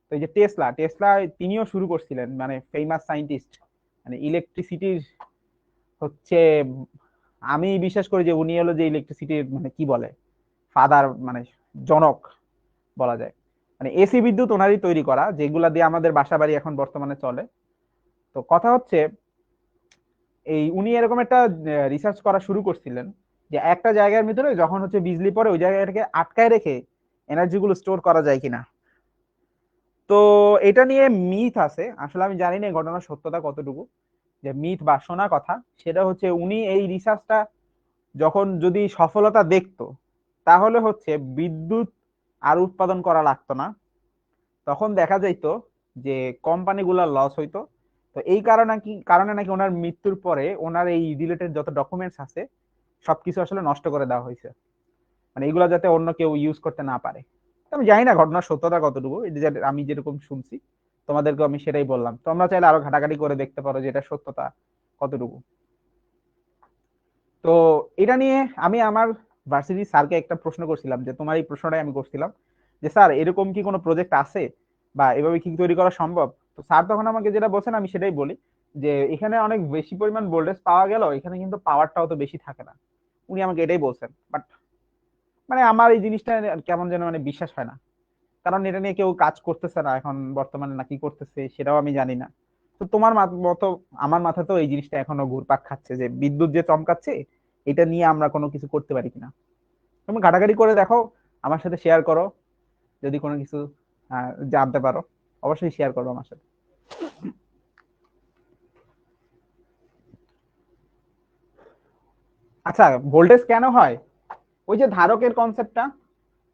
তো এই যে টেসলা টেসলা তিনিও শুরু করছিলেন, মানে ফেমাস সায়েন্টিস্ট, মানে ইলেকট্রিসিটির হচ্ছে, আমি বিশ্বাস করি যে উনি হলো যে ইলেকট্রিসিটির মানে কি বলে ফাদার, মানে জনক বলা যায়। মানে এসি বিদ্যুৎ ওনারই তৈরি করা, যেগুলা দিয়ে আমাদের বাসা বাড়ি এখন বর্তমানে চলে। তো কথা হচ্ছে এই উনি এরকম একটা রিসার্চ করা শুরু করছিলেন, যে একটা জায়গার ভিতরে যখন হচ্ছে বিজলি পড়ে ওই জায়গাটাকে আটকায় রেখে এনার্জি গুলো স্টোর করা যায় কিনা। তো এটা নিয়ে মিথ আছে, আসলে আমি জানি না এই ঘটনার সত্যতা কতটুকু, যে মিথ বা শোনা কথা। সেটা হচ্ছে উনি এই রিসার্চটা যখন যদি সফলতা দেখতো, তাহলে হচ্ছে বিদ্যুৎ আর উৎপাদন করা লাগতো না, তখন দেখা যাইতো যে কোম্পানিগুলা লস হইতো। তো এই কারণে নাকি ওনার মৃত্যুর পরে ওনার এই রিলেটেড যত ডকুমেন্টস আছে সবকিছু আসলে নষ্ট করে দেওয়া হয়েছে, মানে এগুলো যাতে অন্য কেউ ইউজ করতে না পারে। তো আমি জানি না ঘটনার সত্যতা কতটুকু, এই যে আমি যেরকম শুনছি তোমাদেরকে আমি সেটাই বললাম, তোমরা চাইলে আরো ঘাটাঘাটি করে দেখতে পারো যে এটা সত্যতা কতটুকু। তো এটা নিয়ে আমি আমার ভার্সিটি স্যারকে একটা প্রশ্ন করছিলাম, যে তোমার এই প্রশ্নটাই আমি করছিলাম, যে স্যার এরকম কি কোনো প্রজেক্ট আছে বা এভাবে কি তৈরি করা সম্ভব। তো স্যার তখন আমাকে যেটা বলছেন আমি সেটাই বলি, যে এখানে অনেক বেশি পরিমাণ ভোল্টেজ পাওয়া গেল, এখানে কিন্তু পাওয়ারটাও তো বেশি থাকে না। উনি আমাকে এটাই বলছেন, বাট মানে আমার এই জিনিসটা কেমন যেন মানে বিশ্বাস হয় না, কারণ এটা নিয়ে কেউ কাজ করতেছে না এখন বর্তমানে, নাকি করতেছে সেটাও আমি জানি না। তো তোমার মতো আমার মাথাতেও এই জিনিসটা এখনো ঘুরপাক খাচ্ছে, যে বিদ্যুৎ যে চমকাচ্ছে এটা নিয়ে আমরা কোনো কিছু করতে পারি কিনা। তুমি ঘাটাঘাটি করে দেখো, আমার সাথে শেয়ার করো, যদি কোনো কিছু জানতে পারো অবশ্যই শেয়ার করো আমার সাথে। আচ্ছা, ভোল্টেজ কেন হয়, ওই যে ধারকের কনসেপ্টটা,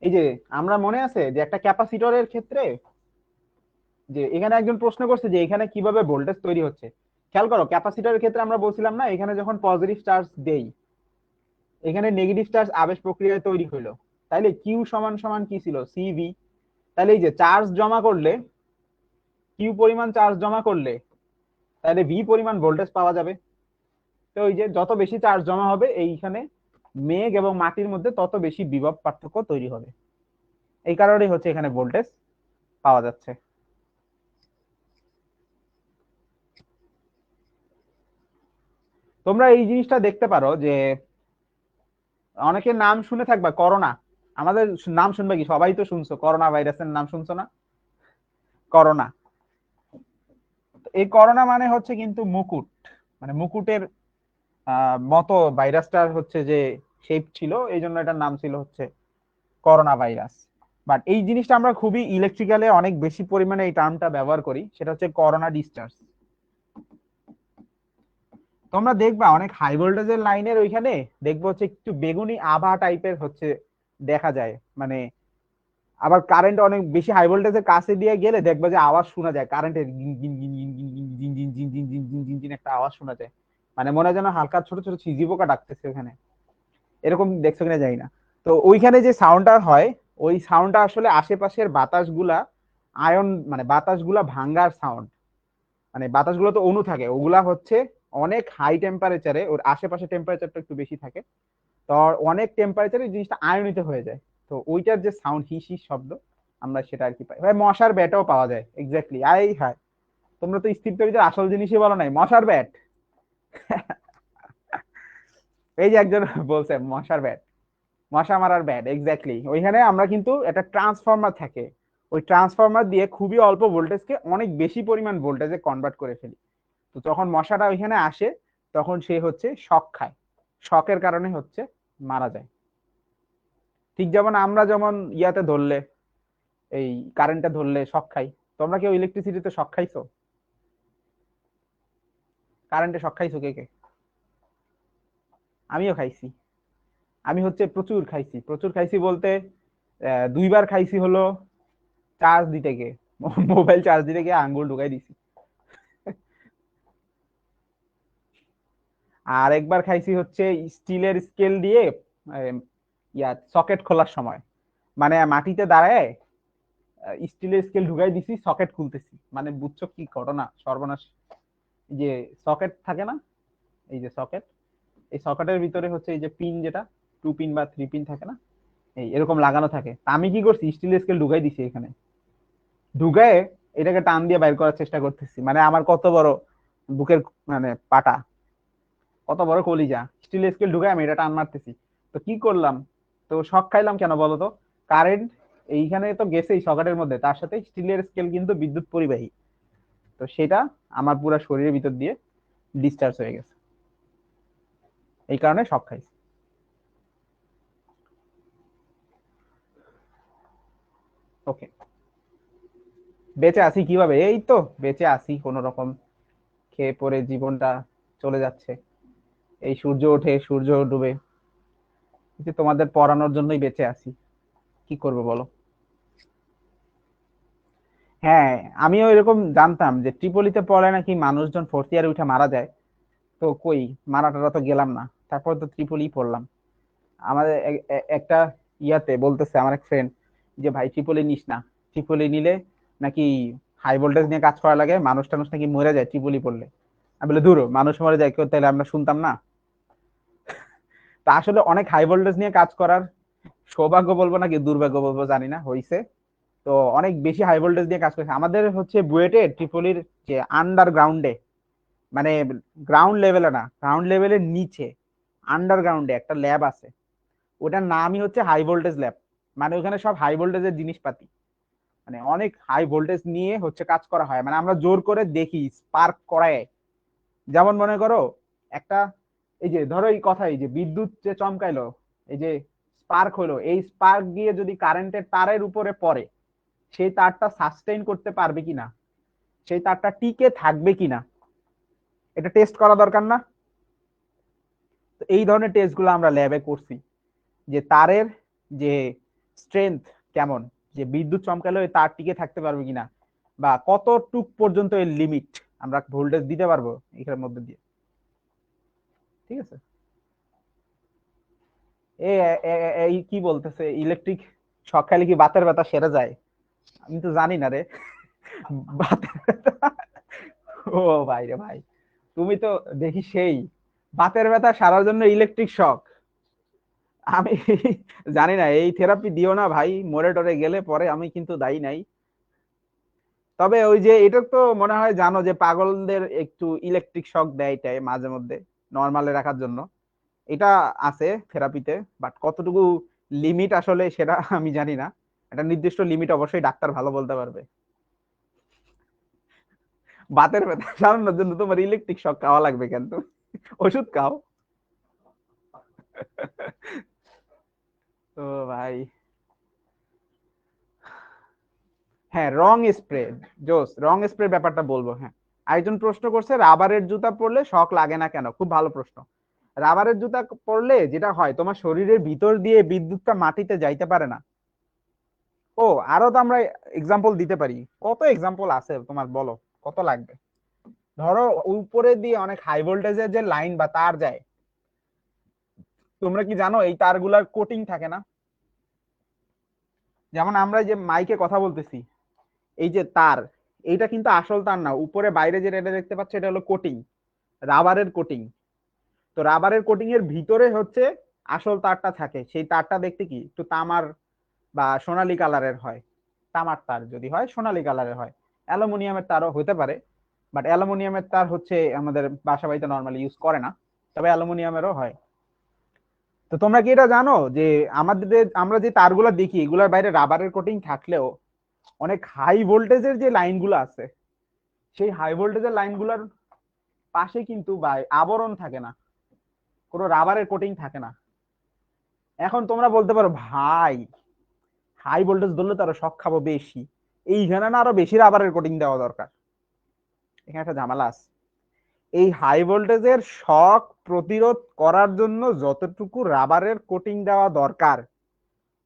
এই যে আমরা মনে আছে যে একটা ক্যাপাসিটরের ক্ষেত্রে, যে এখানে একজন প্রশ্ন করছে যে এখানে কিভাবে ভোল্টেজ তৈরি হচ্ছে। খেয়াল করো ক্যাপাসিটরের ক্ষেত্রে আমরা বলছিলাম না, এখানে যখন পজিটিভ চার্জ দেই এখানে নেগেটিভ চার্জ আবেশ প্রক্রিয়ায় তৈরি হইলো, তাইলে কিউ সমান সমান কি ছিল, সিভি। তাহলে এই যে চার্জ জমা করলে, কিউ পরিমাণ চার্জ জমা করলে তাহলে ভি পরিমাণ ভোল্টেজ পাওয়া যাবে। তো ওই যে যত বেশি চার্জ জমা হবে এইখানে মেঘ এবং মাটির মধ্যে তত বেশি বিভব পার্থক্য তৈরি হবে, এই কারণেই হচ্ছে এখানে ভোল্টেজ পাওয়া যাচ্ছে। তোমরা এই জিনিসটা দেখতে পারো যে অনেকের নাম শুনে থাকবা করোনা, আমাদের নাম শুনবে কি, সবাই তো শুনছো করোনা ভাইরাসের নাম শুনছো না, করোনা। এই করোনা মানে হচ্ছে কিন্তু মুকুট, মানে মুকুটের মতো ভাইরাসটার হচ্ছে যে শেপ ছিল, এই জন্য এটার নাম ছিল হচ্ছে করোনা ভাইরাস। বাট এই জিনিসটা আমরা খুবই ইলেকট্রিক্যালে অনেক বেশি পরিমাণে এই টার্মটা ব্যবহার করি, সেটা হচ্ছে করোনা ডিসচার্জ। তোমরা দেখবা অনেক হাই ভোল্টেজের লাইনের ওইখানে দেখবো হচ্ছে একটু বেগুনি আভা টাইপের হচ্ছে দেখা যায়, মানে আবার কারেন্ট অনেক বেশি হাই ভোল্টেজের কাছে দিয়ে গেলে দেখবা যে আওয়াজ শোনা যায়, কারেন্টের গিন গিন গিন গিন গিন গিন জিন জিন জিন জিন জিন জিন জিন জিন একটা আওয়াজ শোনা যায়, মানে মনে হয় যেন হালকা ছোট ছোট ছিজি পোকা ডাকতেছে ওখানে। এরকম দেখছো কিনা জানি না। তো ওইখানে যে সাউন্ডটা হয়, ওই সাউন্ডটা আসলে আশেপাশের বাতাসগুলা আয়ন, মানে বাতাসগুলা ভাঙ্গার সাউন্ড। মানে বাতাসগুলো তো অণু থাকে, ওগুলা হচ্ছে অনেক হাই টেম্পারেচারে, ওর আশেপাশে টেম্পারেচারটা একটু বেশি থাকে, তো অনেক টেম্পারেচারে জিনিসটা আয়নিত হয়ে যায়। তো ওইটার যে সাউন্ড, হিস হিস শব্দ, আমরা সেটা আর কি পাই ভাই। মশার ব্যাটও পাওয়া যায়, এক্স্যাক্টলি। আই হায়, তোমরা তো স্থিরতরিতের আসল জিনিসই বলো নাই, মশার ব্যাট। এই যে একজন বলছে মশার ব্যাট, মশা মারার ব্যাট, এক্স্যাক্টলি। ওইখানে আমরা কিন্তু একটা ট্রান্সফরমার থাকে, ওই ট্রান্সফরমার দিয়ে খুবই অল্প ভোল্টেজকে অনেক বেশি পরিমাণ ভোল্টেজে কনভার্ট করে ফেলি। তো যখন মশাটা ওইখানে আসে, তখন সে হচ্ছে শক খায়, শকের কারণে হচ্ছে মারা যায়। ঠিক যেমন আমরা যেমন ইয়াতে ধরলে, এই কারেন্টে ধরলে শক খাই, তোমরা কেউ ইলেকট্রিসিটিতে শক খাইছো? কারেন্টে শক খাইছো কে কে? আমিও খাইছি। আমি হচ্ছে প্রচুর খাইছি, প্রচুর খাইছি বলতে দুইবার খাইছি হলো চার্জ দিতে গিয়ে, মোবাইল চার্জ দিতে গিয়ে আঙ্গুল ঢুকাই দিছি। আর একবার খাইছি হচ্ছে স্টিলের স্কেল দিয়ে সকেট খোলার সময়, মানে মাটিতে দাঁড়ায় স্টিলের স্কেল ঢুকাই দিছি, সকেট খুলতেছি, মানে বুঝছো কি ঘটনা, সর্বনাশ। এই যে সকেট থাকে না, এই যে সকেট, এই সকেটের ভিতরে হচ্ছে এই যে পিন, যেটা 2 পিন বা 3 পিন থাকে না, এই এরকম লাগানো থাকে। তা আমি কি করছি, স্টিলের স্কেল ঢুকাই দিছি এখানে, ঢুকায় এটাকে টান দিয়ে বাইর করার চেষ্টা করতেছি। মানে আমার কত বড় বুকের, মানে পাটা, কত বড় কলিজা, স্টিলের স্কেল ঢুকায় আমি এটা টান মারতেছি। তো কি করলাম, তো শক খাইলাম কেন বলো তো? কারেন্ট এইখানে তো গেছেই সকেটের মধ্যে, তার সাথে স্টিলের স্কেল কিন্তু বিদ্যুৎ পরিবাহী, তো সেটা আমার পুরো শরীরের ভিতর দিয়ে ডিসচার্জ হয়ে গেছে, এই কারণে শক খাইছি। ওকে, বেঁচে আছি কিভাবে? এই তো বেঁচে আছি কোন রকম, খেয়ে পরে জীবনটা চলে যাচ্ছে। এই সূর্য ওঠে সূর্য ডুবে, এই যে তোমাদের পড়ানোর জন্যই বেঁচে আছি, কি করবো বলো। হ্যাঁ, আমিও এরকম জানতাম যে ট্রিপলিতে পড়ে নাকি মানুষজন 4th ইয়ারে উঠে মারা যায়। তো কই, মারাটারা তো গেলাম না, তারপর তো ট্রিপলি পড়লাম। আমাদের একটা ইয়াতে বলতেছে আমার এক ফ্রেন্ড, যে ভাই ট্রিপলি নিস না, ট্রিপলি নিলে নাকি হাই ভোল্টেজ নিয়ে কাজ করা লাগে, মানুষ টানুষ নাকি মরে যায় ট্রিপলি পড়লে। আমি বলে দূর, মানুষ মরে যায় কেউ, তাহলে আমরা শুনতাম না? তা আসলে অনেক হাই ভোল্টেজ নিয়ে কাজ করার সৌভাগ্য বলবো নাকি দুর্ভাগ্য বলবো জানি না, হয়েছে। তো অনেক বেশি হাই ভোল্টেজ নিয়ে কাজ করেছে আমাদের হচ্ছে বুয়েটে ট্রিপলির যে আন্ডারগ্রাউন্ডে, মানে গ্রাউন্ড লেভেলে না, গ্রাউন্ড লেভেলের নিচে আন্ডারগ্রাউন্ডে একটা ল্যাব আছে, ওটার নামই হচ্ছে হাই ভোল্টেজ ল্যাব। মানে ওখানে সব হাই ভোল্টেজের জিনিসপাতি, মানে অনেক হাই ভোল্টেজ নিয়ে হচ্ছে কাজ করা হয়, মানে আমরা জোর করে দেখি স্পার্ক করায়। যেমন মনে করো একটা, এই যে ধরো এই কথা, এই যে বিদ্যুৎ যে চমকাইলো, এই যে স্পার্ক হলো, এই স্পার্ক গিয়ে যদি কারেন্টের তারের উপরে পড়ে, সেই তারটা সাস্টেইন করতে পারবে কিনা, সেই তারটা টিকে থাকবে কিনা, এটা টেস্ট করা দরকার না? তো এই ধরনের টেস্ট গুলো আমরা ল্যাবে করছি, যে তারের যে স্ট্রেংথ কেমন, যে বিদ্যুৎ চমকালে ওই তার টিকে থাকতে পারবে কিনা, বা কতটুক পর্যন্ত এর লিমিট আমরা ভোল্টেজ দিতে পারবো এখানের মধ্যে দিয়ে। ঠিক আছে, এই কি বলতেছে, ইলেকট্রিক শক খাইলে কি বাতের ব্যথা সেরে যায়? আমি তো জানি না রে। বাতের ব্যথা, ও ভাই রে ভাই, তুমি তো দেখি সেই বাতের ব্যথা সারার জন্য ইলেকট্রিক শক। আমি জানি না, এই থেরাপি দিও না ভাই, মরে টরে গেলে পরে আমি কিন্তু দায়ী নাই। তবে ওই যে এটা তো মনে হয় জানো যে পাগলদের একটু ইলেকট্রিক শক দেয় এটাই মাঝে মধ্যে, নর্মালে রাখার জন্য। এটা আছে থেরাপিতে, বাট কতটুকু লিমিট আসলে সেটা আমি জানি না। একটা নির্দিষ্ট লিমিট অবশ্যই ডাক্তার ভালো বলতে পারবে। বাতের ব্যথা সারানোর জন্য তোমার ইলেকট্রিক শক খাওয়া লাগবে কেন? তুমি ওষুধ খাও। তো ভাই, হ্যাঁ রং স্প্রে, জোস রং স্প্রে ব্যাপারটা বলবো, হ্যাঁ। আরেকজন প্রশ্ন করছে রাবারের জুতা পরলে শক লাগে না কেন? খুব ভালো প্রশ্ন। রাবারের জুতা পরলে যেটা হয়, তোমার শরীরের ভিতর দিয়ে বিদ্যুৎটা মাটিতে যাইতে পারে না। ও, আরো তো আমরা এক্সাম্পল দিতে পারি। কত এক্সাম্পল আছে তোমার, বলো কত লাগবে? ধরো উপরে দিয়ে অনেক হাই ভোল্টেজের যে লাইন বা তার যায়, তোমরা কি জানো এই তারগুলার কোটিং থাকে না? যেমন আমরা যে মাইকে কথা বলতেছি, এই যে তার, এইটা কিন্তু আসল তার না, উপরে বাইরে যেটা এটা দেখতে পাচ্ছ এটা হলো কোটিং, রাবারের কোটিং। তো রাবারের কোটিং এর ভিতরে হচ্ছে আসল তারটা থাকে। সেই তারটা দেখতে কি একটু তামার বা সোনালী কালারের হয়। তামার তার যদি হয় সোনালী কালারের হয়। অ্যালুমিনিয়ামের তারও হতে পারে, বাট অ্যালুমিনিয়ামের তার হচ্ছে আমাদের বাসা বাড়িতে নর্মালি ইউজ করে না, তবে অ্যালুমিনিয়ামেরও হয়। তো তোমরা কি এটা জানো যে আমাদের আমরা যে তারগুলো দেখি এগুলোর বাইরে রাবারের কোটিং থাকলেও অনেক হাই ভোল্টেজের যে লাইনগুলো আছে, সেই হাই ভোল্টেজের লাইনগুলোর পাশে কিন্তু বা আবরণ থাকে না, কোনো রাবারের কোটিং থাকে না। এখন তোমরা বলতে পারো ভাই, হাই ভোল্টেজ ধরলে তো আরো শক খাবো বেশি, এইখানে না আরো বেশি রাবারের কোটিং দেওয়া দরকার। এখানে একটা ঝামেলা আছে। এই হাই ভোল্টেজের শক প্রতিরোধ করার জন্য যতটুকু রাবারের কোটিং দেওয়া দরকার,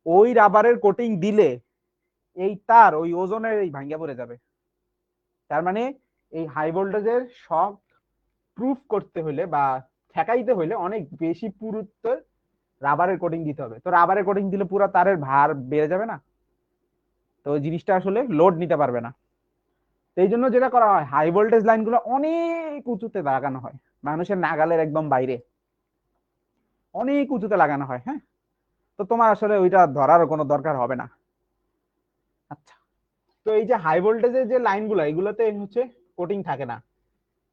ওই রাবারের কোটিং দিলে এই তার ওই ওজনের এই ভাঙ্গা পড়ে যাবে। তার মানে এই হাই ভোল্টেজের শক প্রুফ করতে হলে বা ঠেকাইতে হলে অনেক বেশি পুরুত্বের রাবারের কোটিং দিতে হবে। তো রাবারের কোটিং দিলে পুরো তারের ভার বেড়ে যাবে না? তো ওই জিনিসটা আসলে লোড নিতে পারবে না। তো এই জন্য যেটা করা হয়, হাই ভোল্টেজ লাইনগুলো অনেক উঁচুতে লাগানো হয়, মানুষের নাগালের একদম বাইরে অনেক উঁচুতে লাগানো হয়। হ্যাঁ, তো তোমার আসলে ওইটা ধরার কোনো দরকার হবে না। আচ্ছা, তো এই যে হাই ভোল্টেজের যে লাইনগুলো এগুলোতে হচ্ছে কোটিং থাকে না।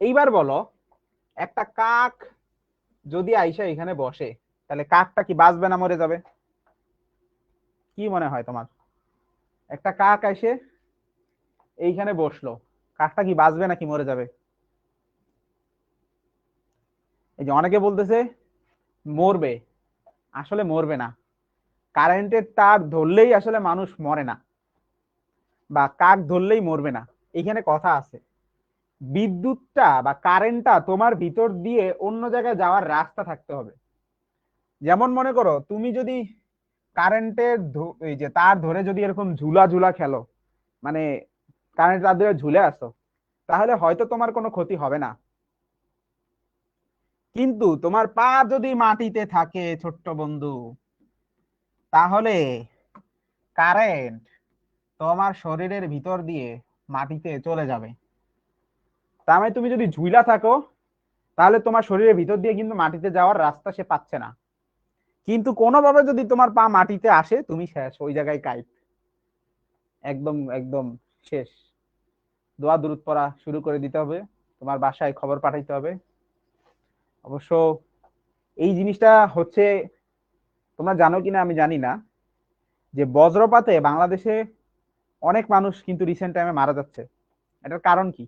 এইবার বলো, একটা কাক যদি আইসা এখানে বসে, তাহলে কাকটা কি বাঁচবে না মরে যাবে? কি মনে হয় তোমার? একটা কাক এসে এইখানে বসলো, কাকটা কি বাঁচবে নাকি মরে যাবে? এই যে অনেকে বলতেছে মরবে, আসলে মরবে না। কারেন্টের তার ধরলেই আসলে মানুষ মরে না, বা কাক ধরলেই মরবে না। এখানে কথা আছে, বিদ্যুৎটা বা কারেন্টটা তোমার ভিতর দিয়ে অন্য জায়গায় যাওয়ার রাস্তা থাকতে হবে। যেমন মনে করো তুমি যদি কারেন্টের এই যে তার ধরে যদি এরকম ঝুলা ঝুলা খেলো, মানে কারেন্ট তার ধরে ঝুলে আসো, তাহলে হয়তো তোমার কোনো ক্ষতি হবে না। কিন্তু তোমার পা যদি মাটিতে থাকে ছোট্ট বন্ধু, তাহলে কারেন্ট তোমার শরীরের ভিতর দিয়ে মাটিতে চলে যাবে। তার মানে তুমি যদি ঝুলা থাকো, তাহলে তোমার শরীরের ভিতর দিয়ে কিন্তু মাটিতে যাওয়ার রাস্তা সে পাচ্ছে না। কিন্তু কোনোভাবে যদি তোমার পা মাটিতে আসে, তুমি শেষ, ওই জায়গায় কাইট, একদম একদম শেষ। দোয়া দুরুদ পড়া শুরু করে দিতে হবে, তোমার বাসায় খবর পাঠাইতে হবে। অবশ্য এই জিনিসটা হচ্ছে, তোমরা জানো কিনা আমি জানি না, যে বজ্রপাতে বাংলাদেশে অনেক মানুষ কিন্তু রিসেন্ট টাইমে মারা যাচ্ছে। এটার কারণ কি?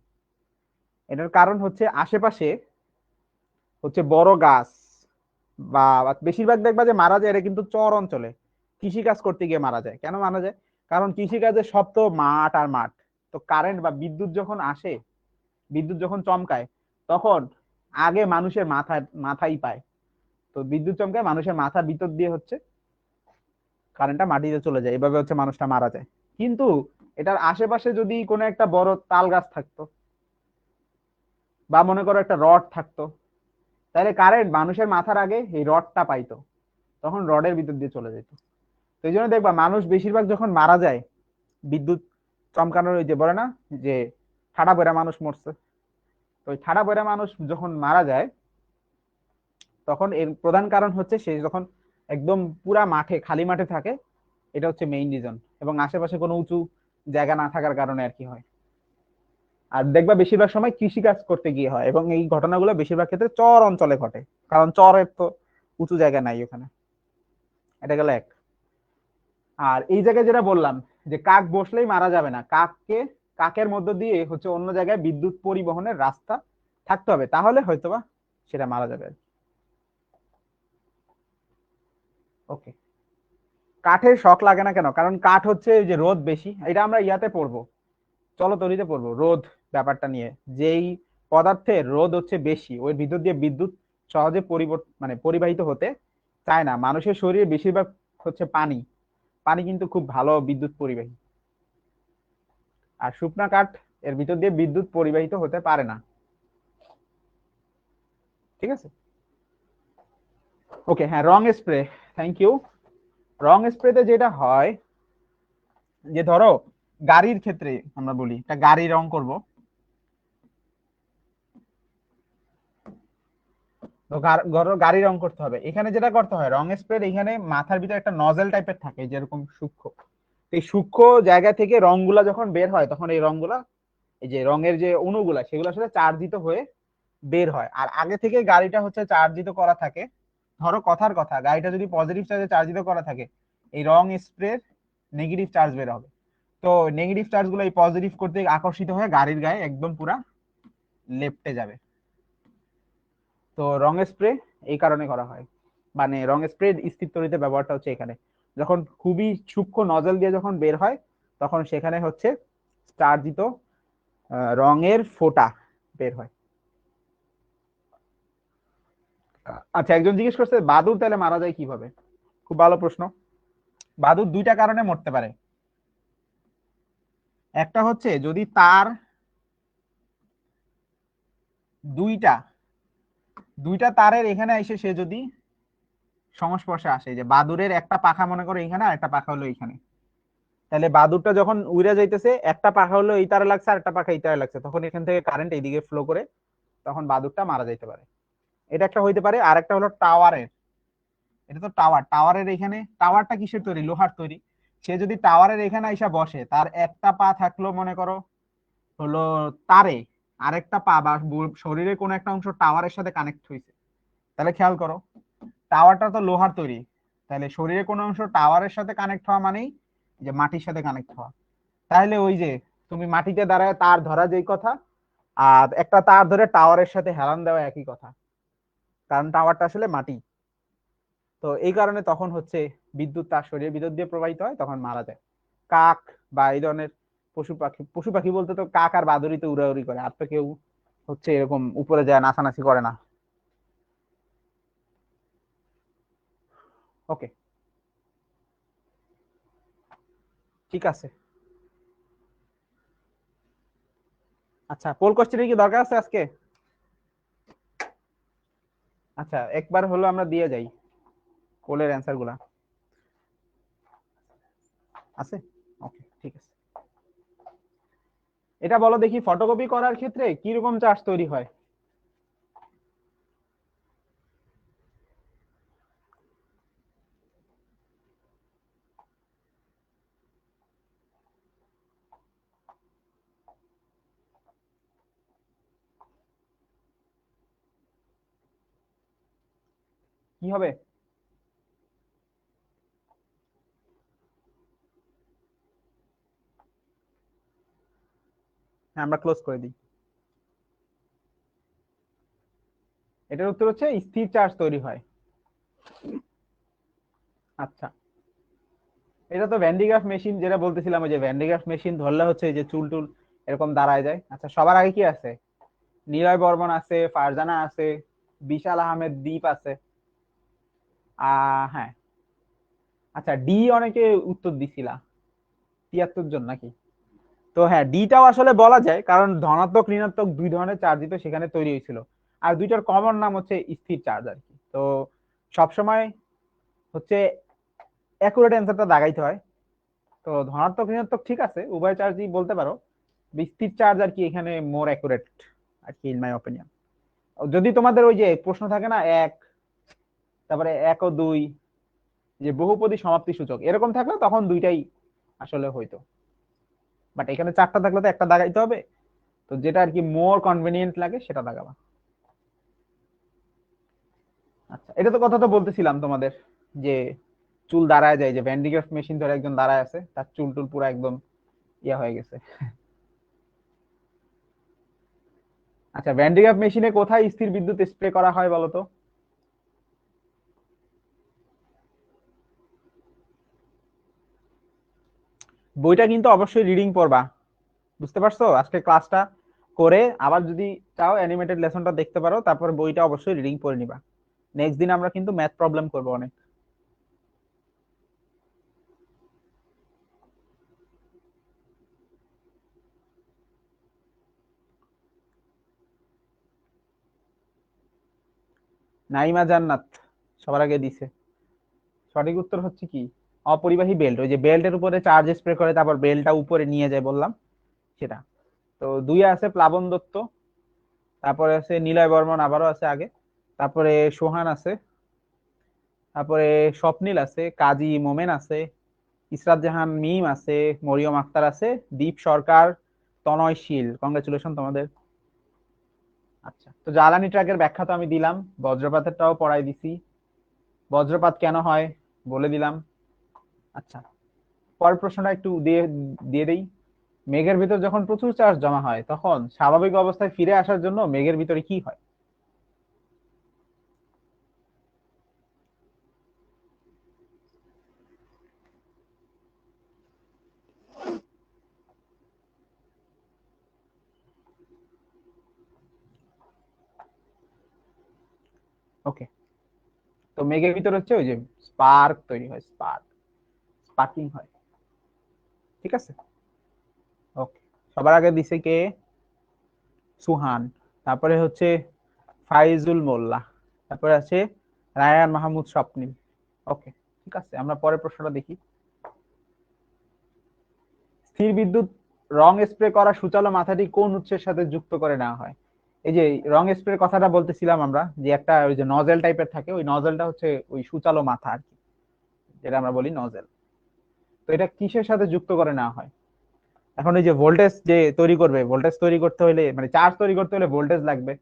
এটার কারণ হচ্ছে আশেপাশে হচ্ছে বড় গাছ, বা বেশিরভাগ দেখবা যে মারা যায়, এটা কিন্তু চর অঞ্চলে কৃষি কাজ করতে গিয়ে মারা যায়। কেন মারা যায়? কারণ কৃষি কাজে সব তো মাঠ আর মাঠ। তো কারেন্ট বা বিদ্যুৎ যখন আসে, বিদ্যুৎ যখন চমকায়, তখন আগে মানুষের মাথাই পায়। তো বিদ্যুৎ চমকায় মানুষের মাথার ভিতর দিয়ে হচ্ছে কারেন্টটা মাটিতে চলে যায়, এভাবে হচ্ছে মানুষটা মারা যায়। কিন্তু এটার আশেপাশে যদি কোনো একটা বড় তাল গাছ থাকতো, বা মনে করো একটা রড থাকতো, তাহলে কারেন্ট মানুষের মাথার আগে এই রডটা পাইতো, তখন রডের ভিতর দিয়ে চলে যেত। তো এই জন্য দেখবা মানুষ বেশিরভাগ যখন মারা যায়, বিদ্যুৎ চমকানোর ওই যে বলে না যে ঠাডা পড়া মানুষ মরছে, তো ওই ঠাডা পড়া মানুষ যখন মারা যায়, তখন এর প্রধান কারণ হচ্ছে সে যখন একদম পুরা মাঠে খালি মাঠে থাকে, এটা হচ্ছে মেইন রিজন। এবং আশেপাশে কোনো উঁচু জায়গা না থাকার কারণে আর কি হয়। আর দেখবা বেশিরভাগ সময় কৃষি কাজ করতে গিয়ে হয়, এবং এই ঘটনাগুলো বেশিরভাগ ক্ষেত্রে চর অঞ্চলে ঘটে, কারণ চরের তো উঁচু জায়গা নাই ওখানে। এটা গেল এক। আর এই জায়গায় যেটা বললাম যে কাক বসলেই মারা যাবে না, কাকের মধ্য দিয়ে হচ্ছে অন্য জায়গায় বিদ্যুৎ পরিবহনের রাস্তা থাকতে হবে, তাহলে হয়তোবা সেটা মারা যাবে। ওকে, কাঠের শক লাগে না কেন? কারণ কাঠ হচ্ছে ওই যে রোদ বেশি, এটা আমরা ইয়াতে পড়বো, চলতরিতে পড়বো রোধ ব্যাপারটা নিয়ে। যেই পদার্থের রোধ হচ্ছে বেশি, ওই ভিতর দিয়ে বিদ্যুৎ সহজে পরিবাহিত হতে চায় না। মানুষের শরীরে বেশিরভাগ হচ্ছে পানি, পানি কিন্তু খুব ভালো বিদ্যুৎ পরিবাহী। আর শুকনা কাঠ এর ভিতর দিয়ে বিদ্যুৎ পরিবাহিত হতে পারে না। ঠিক আছে, ওকে। হ্যাঁ, রং স্প্রে, থ্যাংক ইউ। রং স্প্রেতে যেটা হয়, যে ধরো গাড়ির ক্ষেত্রে আমরা বলি একটা গাড়ি রং করব, তো গাড়ি রং করতে হবে। এখানে যেটা করতে হয়, রং স্প্রে এখানে মাথার ভিতরে একটা নজেল টাইপের থাকে যেরকম সূক্ষ্ম। এই সূক্ষ্ম জায়গা থেকে রংগুলা যখন বের হয়, তখন এই রংগুলা, এই যে রঙের যে অণুগুলা, সেগুলো আসলে চার্জিত হয়ে বের হয়। আর আগে থেকে গাড়িটা হচ্ছে চার্জিত করা থাকে। ধরো কথার কথা, গাড়িটা যদি পজিটিভ চার্জে চার্জিত করা থাকে, এই রং স্প্রের নেগেটিভ চার্জ বের হবে। তো নেগেটিভ চার্জ গুলো এই পজিটিভ করতে আকর্ষিত হয়ে গাড়ির গায়ে একদম পুরা লেপ্টে যাবে। তো রং স্প্রে এই কারণে করা হয়, মানে রং স্প্রে স্থির তড়িতের ব্যবহারটা হচ্ছে এখানে, যখন খুবই সূক্ষ্ম নজল দিয়ে যখন বের হয়, তখন সেখানে হচ্ছে চার্জিত রঙের ফোঁটা বের হয়। আচ্ছা, একজন জিজ্ঞেস করছে বাদুড় তাহলে মারা যায় কিভাবে। খুব ভালো প্রশ্ন। বাদুড় দুইটা কারণে মরতে পারে। একটা হচ্ছে যদি তার দুইটা দুইটা তারের এখানে এসে সে যদি সংস্পর্শে আসে, যে বাদুড়ের একটা পাখা মনে করো এখানে আর একটা পাখা হলো এখানে, তাহলে বাদুড়টা যখন উড়ে যাইতেছে, একটা পাখা হলো এই তারে লাগছে আর একটা পাখা এই তারে লাগছে, তখন এখান থেকে কারেন্ট এইদিকে ফ্লো করে তখন বাদুড়টা মারা যাইতে পারে। এটা একটা হইতে পারে। আর একটা হলো টাওয়ারের, এটা তো টাওয়ারের এখানে, টাওয়ারটা কিসের তৈরি, লোহার তৈরি। সে যদি টাওয়ারের এখানে এসে বসে, তার একটা পা থাকলো মনে করো হলো তারে, আরেকটা পা বা শরীরের কোনো একটা অংশ টাওয়ারের সাথে কানেক্ট হয়েছে, তাহলে খেয়াল করো টাওয়ারটা তো লোহার তৈরি, তাহলে শরীরের কোনো অংশ টাওয়ারের সাথে কানেক্ট হওয়া মানেই যে মাটির সাথে কানেক্ট হওয়া। তাহলে ওই যে তুমি মাটিতে দাঁড়ায় তার ধরা যেই কথা, আর একটা তার ধরে টাওয়ারের সাথে হেলান দেওয়া একই কথা, কারণ টাওয়ারটা আসলে মাটি। তো এই কারণে তখন হচ্ছে বিদ্যুৎ তার শরীরের ভিতর দিয়ে প্রবাহিত হয়, তখন মারা যায়। কাক বা এই ধরনের পশু পাখি বলতে তো কাক আর বাদুড়ি তো উড়াউড়ি করে, আর তো কেউ হচ্ছে এরকম উপরে যায় নাচানাচি করে না। ওকে, ঠিক আছে। আচ্ছা, পোল কোশ্চেনের কি দরকার আছে আজকে? আচ্ছা, একবার হলো আমরা দিয়ে যাই পোলের অ্যান্সার গুলা। আছে, ওকে, ঠিক আছে। এটা বলো দেখি, ফটোকপি করার ক্ষেত্রে কি রকম চার্জ তৈরি হয়? কি হবে? হ্যাঁ, আমরা ক্লোজ করে দিই। এটার উত্তর হচ্ছে স্থির চার্জ তৈরি হয়। আচ্ছা, এটা তো ভ্যান্ডিগ্রাফ মেশিন যেটা বলতেছিলাম, ওই যে ভ্যান্ডিগ্রাফ মেশিন ধরলে হচ্ছে এই যে চুল টুল এরকম দাঁড়ায় যায়। আচ্ছা, সবার আগে কি আছে? নিলয় বর্মন আছে, ফারজানা আছে, বিশাল আহমেদ দীপ আছে। হ্যাঁ। আচ্ছা, ডি অনেকে উত্তর দিছিলা, 73 জন নাকি? তো হ্যাঁ, ডিটাও আসলে বলা যায়, কারণ ধনাত্মক ঋণাত্মক দুই ধরনের চার্জই তো সেখানে তৈরি হয়েছিল। আর দুইটার কমন নাম হচ্ছে স্থির চার্জ আর কি। তো সবসময় হচ্ছে অ্যাকুরেট অ্যান্সারটা দাগাইতে হয়। তো ধনাত্মক ঋণাত্মক ঠিক আছে, উভয় চার্জই বলতে পারো। স্থির চার্জ আর কি এখানে মোর অ্যাকুরেট আর কি, ইন মাই অপিনিয়ন। যদি তোমাদের ওই যে প্রশ্ন থাকে না এক, তারপরে এক ও দুই, যে বহুপদী সমাপ্তি সূচক এরকম থাকলে তখন দুইটাই আসলে হইতো। বাট এখানে চারটা থাকলে তো একটা দাগাইতে হবে। তো যেটা আর কি মোর কনভেনিয়েন্ট লাগে সেটা দাগাবা। আচ্ছা, এটা তো কথা তো বলতেছিলাম তোমাদের, যে চুল দাঁড়ায় যায়, যে ভ্যান্ডিগ্রাফ মেশিন ধরে একজন দাঁড়ায় আছে, তার চুল টুল পুরো একদম ইয়া হয়ে গেছে। আচ্ছা, ভ্যান্ডিগ্রাফ মেশিনে কোথায় স্থির বিদ্যুৎ স্প্রে করা হয় বলো তো? বইটা কিন্তু অবশ্যই রিডিং পড়বা। বুঝতে পারছো? আজকে ক্লাসটা করে আবার যদি চাও অ্যানিমেটেড লেসনটা দেখতে পারো, তারপর বইটা অবশ্যই রিডিং করে নিবা। নেক্সট দিন আমরা কিন্তু ম্যাথ প্রবলেম করবো অনেক। নাইমা জান্নাত সবার আগে দিছে। সঠিক উত্তর হচ্ছে কি, অপরিবাহী বেল্ট। ওই যে বেল্টের উপরে চার্জ স্প্রে করে তারপর বেল্টটা উপরে নিয়ে যায় বললাম, সেটা। তো দুইয়ে আছে প্লাবন দত্ত, তারপরে আছে নিলয় বর্মন, আবারও আছে আগে, তারপরে সোহান আছে, তারপরে স্বপ্নিল আছে, কাজী মোমেন আছে, ইসরাত জাহান মিম আছে, মরিয়ম আক্তার আছে, দীপ সরকার, তনয় শীল। কংগ্রেচুলেশন তোমাদের। আচ্ছা, তো জ্বালানি ট্রাকের ব্যাখ্যা তো আমি দিলাম, বজ্রপাতেরটাও পড়াই দিছি, বজ্রপাত কেন হয় বলে দিলাম। আচ্ছা, পরের প্রশ্নটা একটু দিয়ে দিয়ে দেই। মেঘের ভিতর যখন প্রচুর চার্জ জমা হয় তখন স্বাভাবিক অবস্থায় ফিরে আসার জন্য মেঘের ভিতরে কি হয়? ওকে, তো মেঘের ভিতর হচ্ছে ওই যে স্পার্ক তৈরি হয়, স্পার্কিং হয়। ঠিক আছে, ওকে। সবার আগে দিছে কে? সুহান। তারপরে হচ্ছে ফাইজুল মোল্লা। তারপরে আছে রায়ান মাহমুদ স্বপ্নিল। ওকে, ঠিক আছে, আমরা পরের প্রশ্নটা দেখি। স্থির বিদ্যুৎ রং স্প্রে করা সূচালো মাথাটি কোন উৎসের সাথে যুক্ত করে নেওয়া হয়? এই যে রং স্প্রে কথাটা বলতেছিলাম আমরা, যে একটা ওই যে নজেল টাইপের থাকে, ওই নজেলটা হচ্ছে ওই সূচালো মাথা আর কি, যেটা আমরা বলি নজেল। তো এটা কিসের সাথে যুক্ত করে নেওয়া হয়? এখন এই যে ভোল্টেজ যে তৈরি করবে, ভোল্টেজ তৈরি করতে হলে মানে চার্জ তৈরি করতে হলে ভোল্টেজ লাগবে।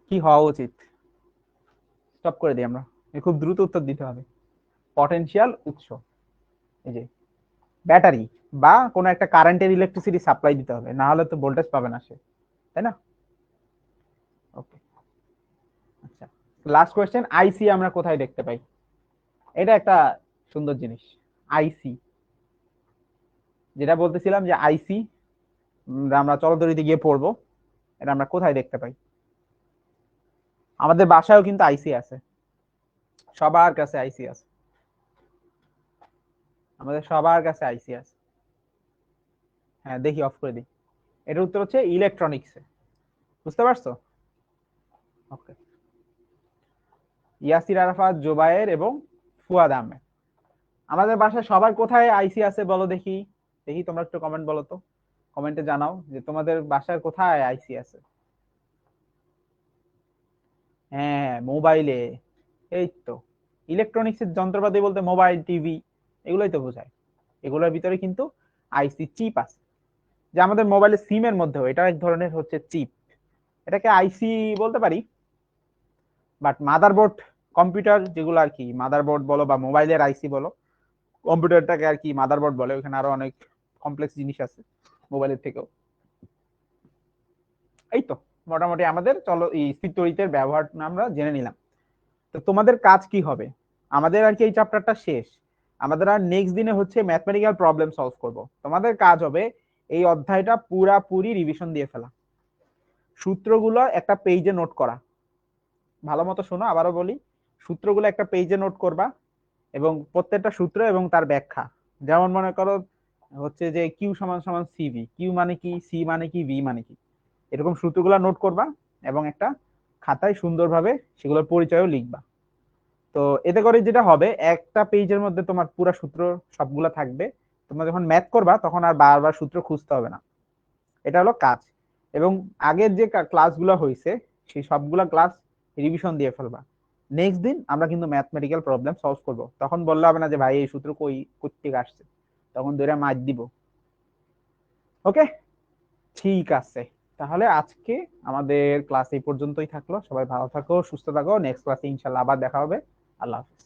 কি হওয়া উচিত? স্টপ করে দিই আমরা, খুব দ্রুত উত্তর দিতে হবে। পটেনশিয়াল উৎস, এই যে ব্যাটারি বা কোনো একটা কারেন্টের ইলেকট্রিসিটি সাপ্লাই দিতে হবে, না হলে তো ভোল্টেজ পাবে না সে, তাই না? ওকে, আচ্ছা, লাস্ট কোয়েশ্চেন, আইসি আমরা কোথায় দেখতে পাই? এটা একটা সুন্দর জিনিস, আইসি। যেটা বলতেছিলাম যে আইসি আমরা চলতরিতে গিয়ে পড়বো, এটা আমরা কোথায় দেখতে পাই? আমাদের বাসায়ও কিন্তু আইসি আছে, সবার কাছে আইসি আছে, আমাদের সবার কাছে আইসি আছে। হ্যাঁ, দেখি অফ করে দিই। এটার উত্তর হচ্ছে ইলেকট্রনিক্সে। বুঝতে পারছো? ওকে, ইয়াসির আরাফাত, জোবায়ের এবং ফুয়াদ আহমেদ। আমাদের বাসায় সবার কোথায় আইসি আছে বলো দেখি। দেখি তোমরা একটু কমেন্ট বলো তো, কমেন্টে জানাও যে তোমাদের বাসার কোথায় আইসি আছে। হ্যাঁ, মোবাইলে। এই তো, ইলেকট্রনিক্সের যন্ত্রপাতি বলতে মোবাইল, টিভি, এগুলোই তো বোঝায়। এগুলোর ভিতরে কিন্তু আইসি চিপ আছে। যে আমাদের মোবাইলের সিম এর মধ্যেও এটা এক ধরনের হচ্ছে চিপ, এটাকে আইসি বলতে পারি। বাট মাদারবোর্ড, কম্পিউটার যেগুলো আর কি, মাদারবোর্ড বলো বা মোবাইলের আইসি বলো, কম্পিউটারটাকে আর কি মাদারবোর্ড বলে, ওখানে আরো অনেক কমপ্লেক্স জিনিস আছে মোবাইলের থেকেও। এই তো, মোটামুটি আমাদের চলো এই স্থির তড়িতের ব্যবহার আমরা জেনে নিলাম। তো তোমাদের কাজ কি হবে? আমাদের আর কি এই চ্যাপ্টারটা শেষ, আমাদের আর নেক্সট দিনে হচ্ছে ম্যাথমেটিক্যাল প্রবলেম সলভ করব। তোমাদের কাজ হবে এই অধ্যায়টা পুরাপুরি রিভিশন দিয়ে ফেলা, সূত্রগুলো একটা পেজে নোট করা। ভালো মতো শোনো, আবারও বলি, সূত্রগুলো একটা পেজে নোট করবা, এবং প্রত্যেকটা সূত্র এবং তার ব্যাখ্যা। যেমন মনে করো হচ্ছে যে কিউ সমান সমান সিভি, কিউ মানে কি, সি মানে কি, ভি মানে কি, এরকম সূত্রগুলো নোট করবা এবং একটা খাতায় সুন্দরভাবে সেগুলোর পরিচয়ও লিখবা। তো এতে করে যেটা হবে, একটা পেজের মধ্যে তোমার পুরো সূত্র সবগুলা থাকবে। তোমরা যখন ম্যাথ করবা তখন আর বারবার সূত্র খুঁজতে হবে না। এটা হলো কাজ। এবং আগের যে ক্লাসগুলো হয়েছে সেই সবগুলা ক্লাস রিভিশন দিয়ে ফেলবা। নেক্সট দিন আমরা কিন্তু ম্যাথমেটিক্যাল প্রবলেম সলভ করব, তখন বললে হবে না যে ভাই এই সূত্র কই কোত্থেকে আসছে, তখন ধরে মার দিব। ওকে, ঠিক আছে, তাহলে আজকে আমাদের ক্লাস এই পর্যন্তই থাকলো। সবাই ভালো থাকো, সুস্থ থাকো, নেক্সট ক্লাসে ইনশাল্লাহ আবার দেখা হবে। আল্লাহ হাফিজ।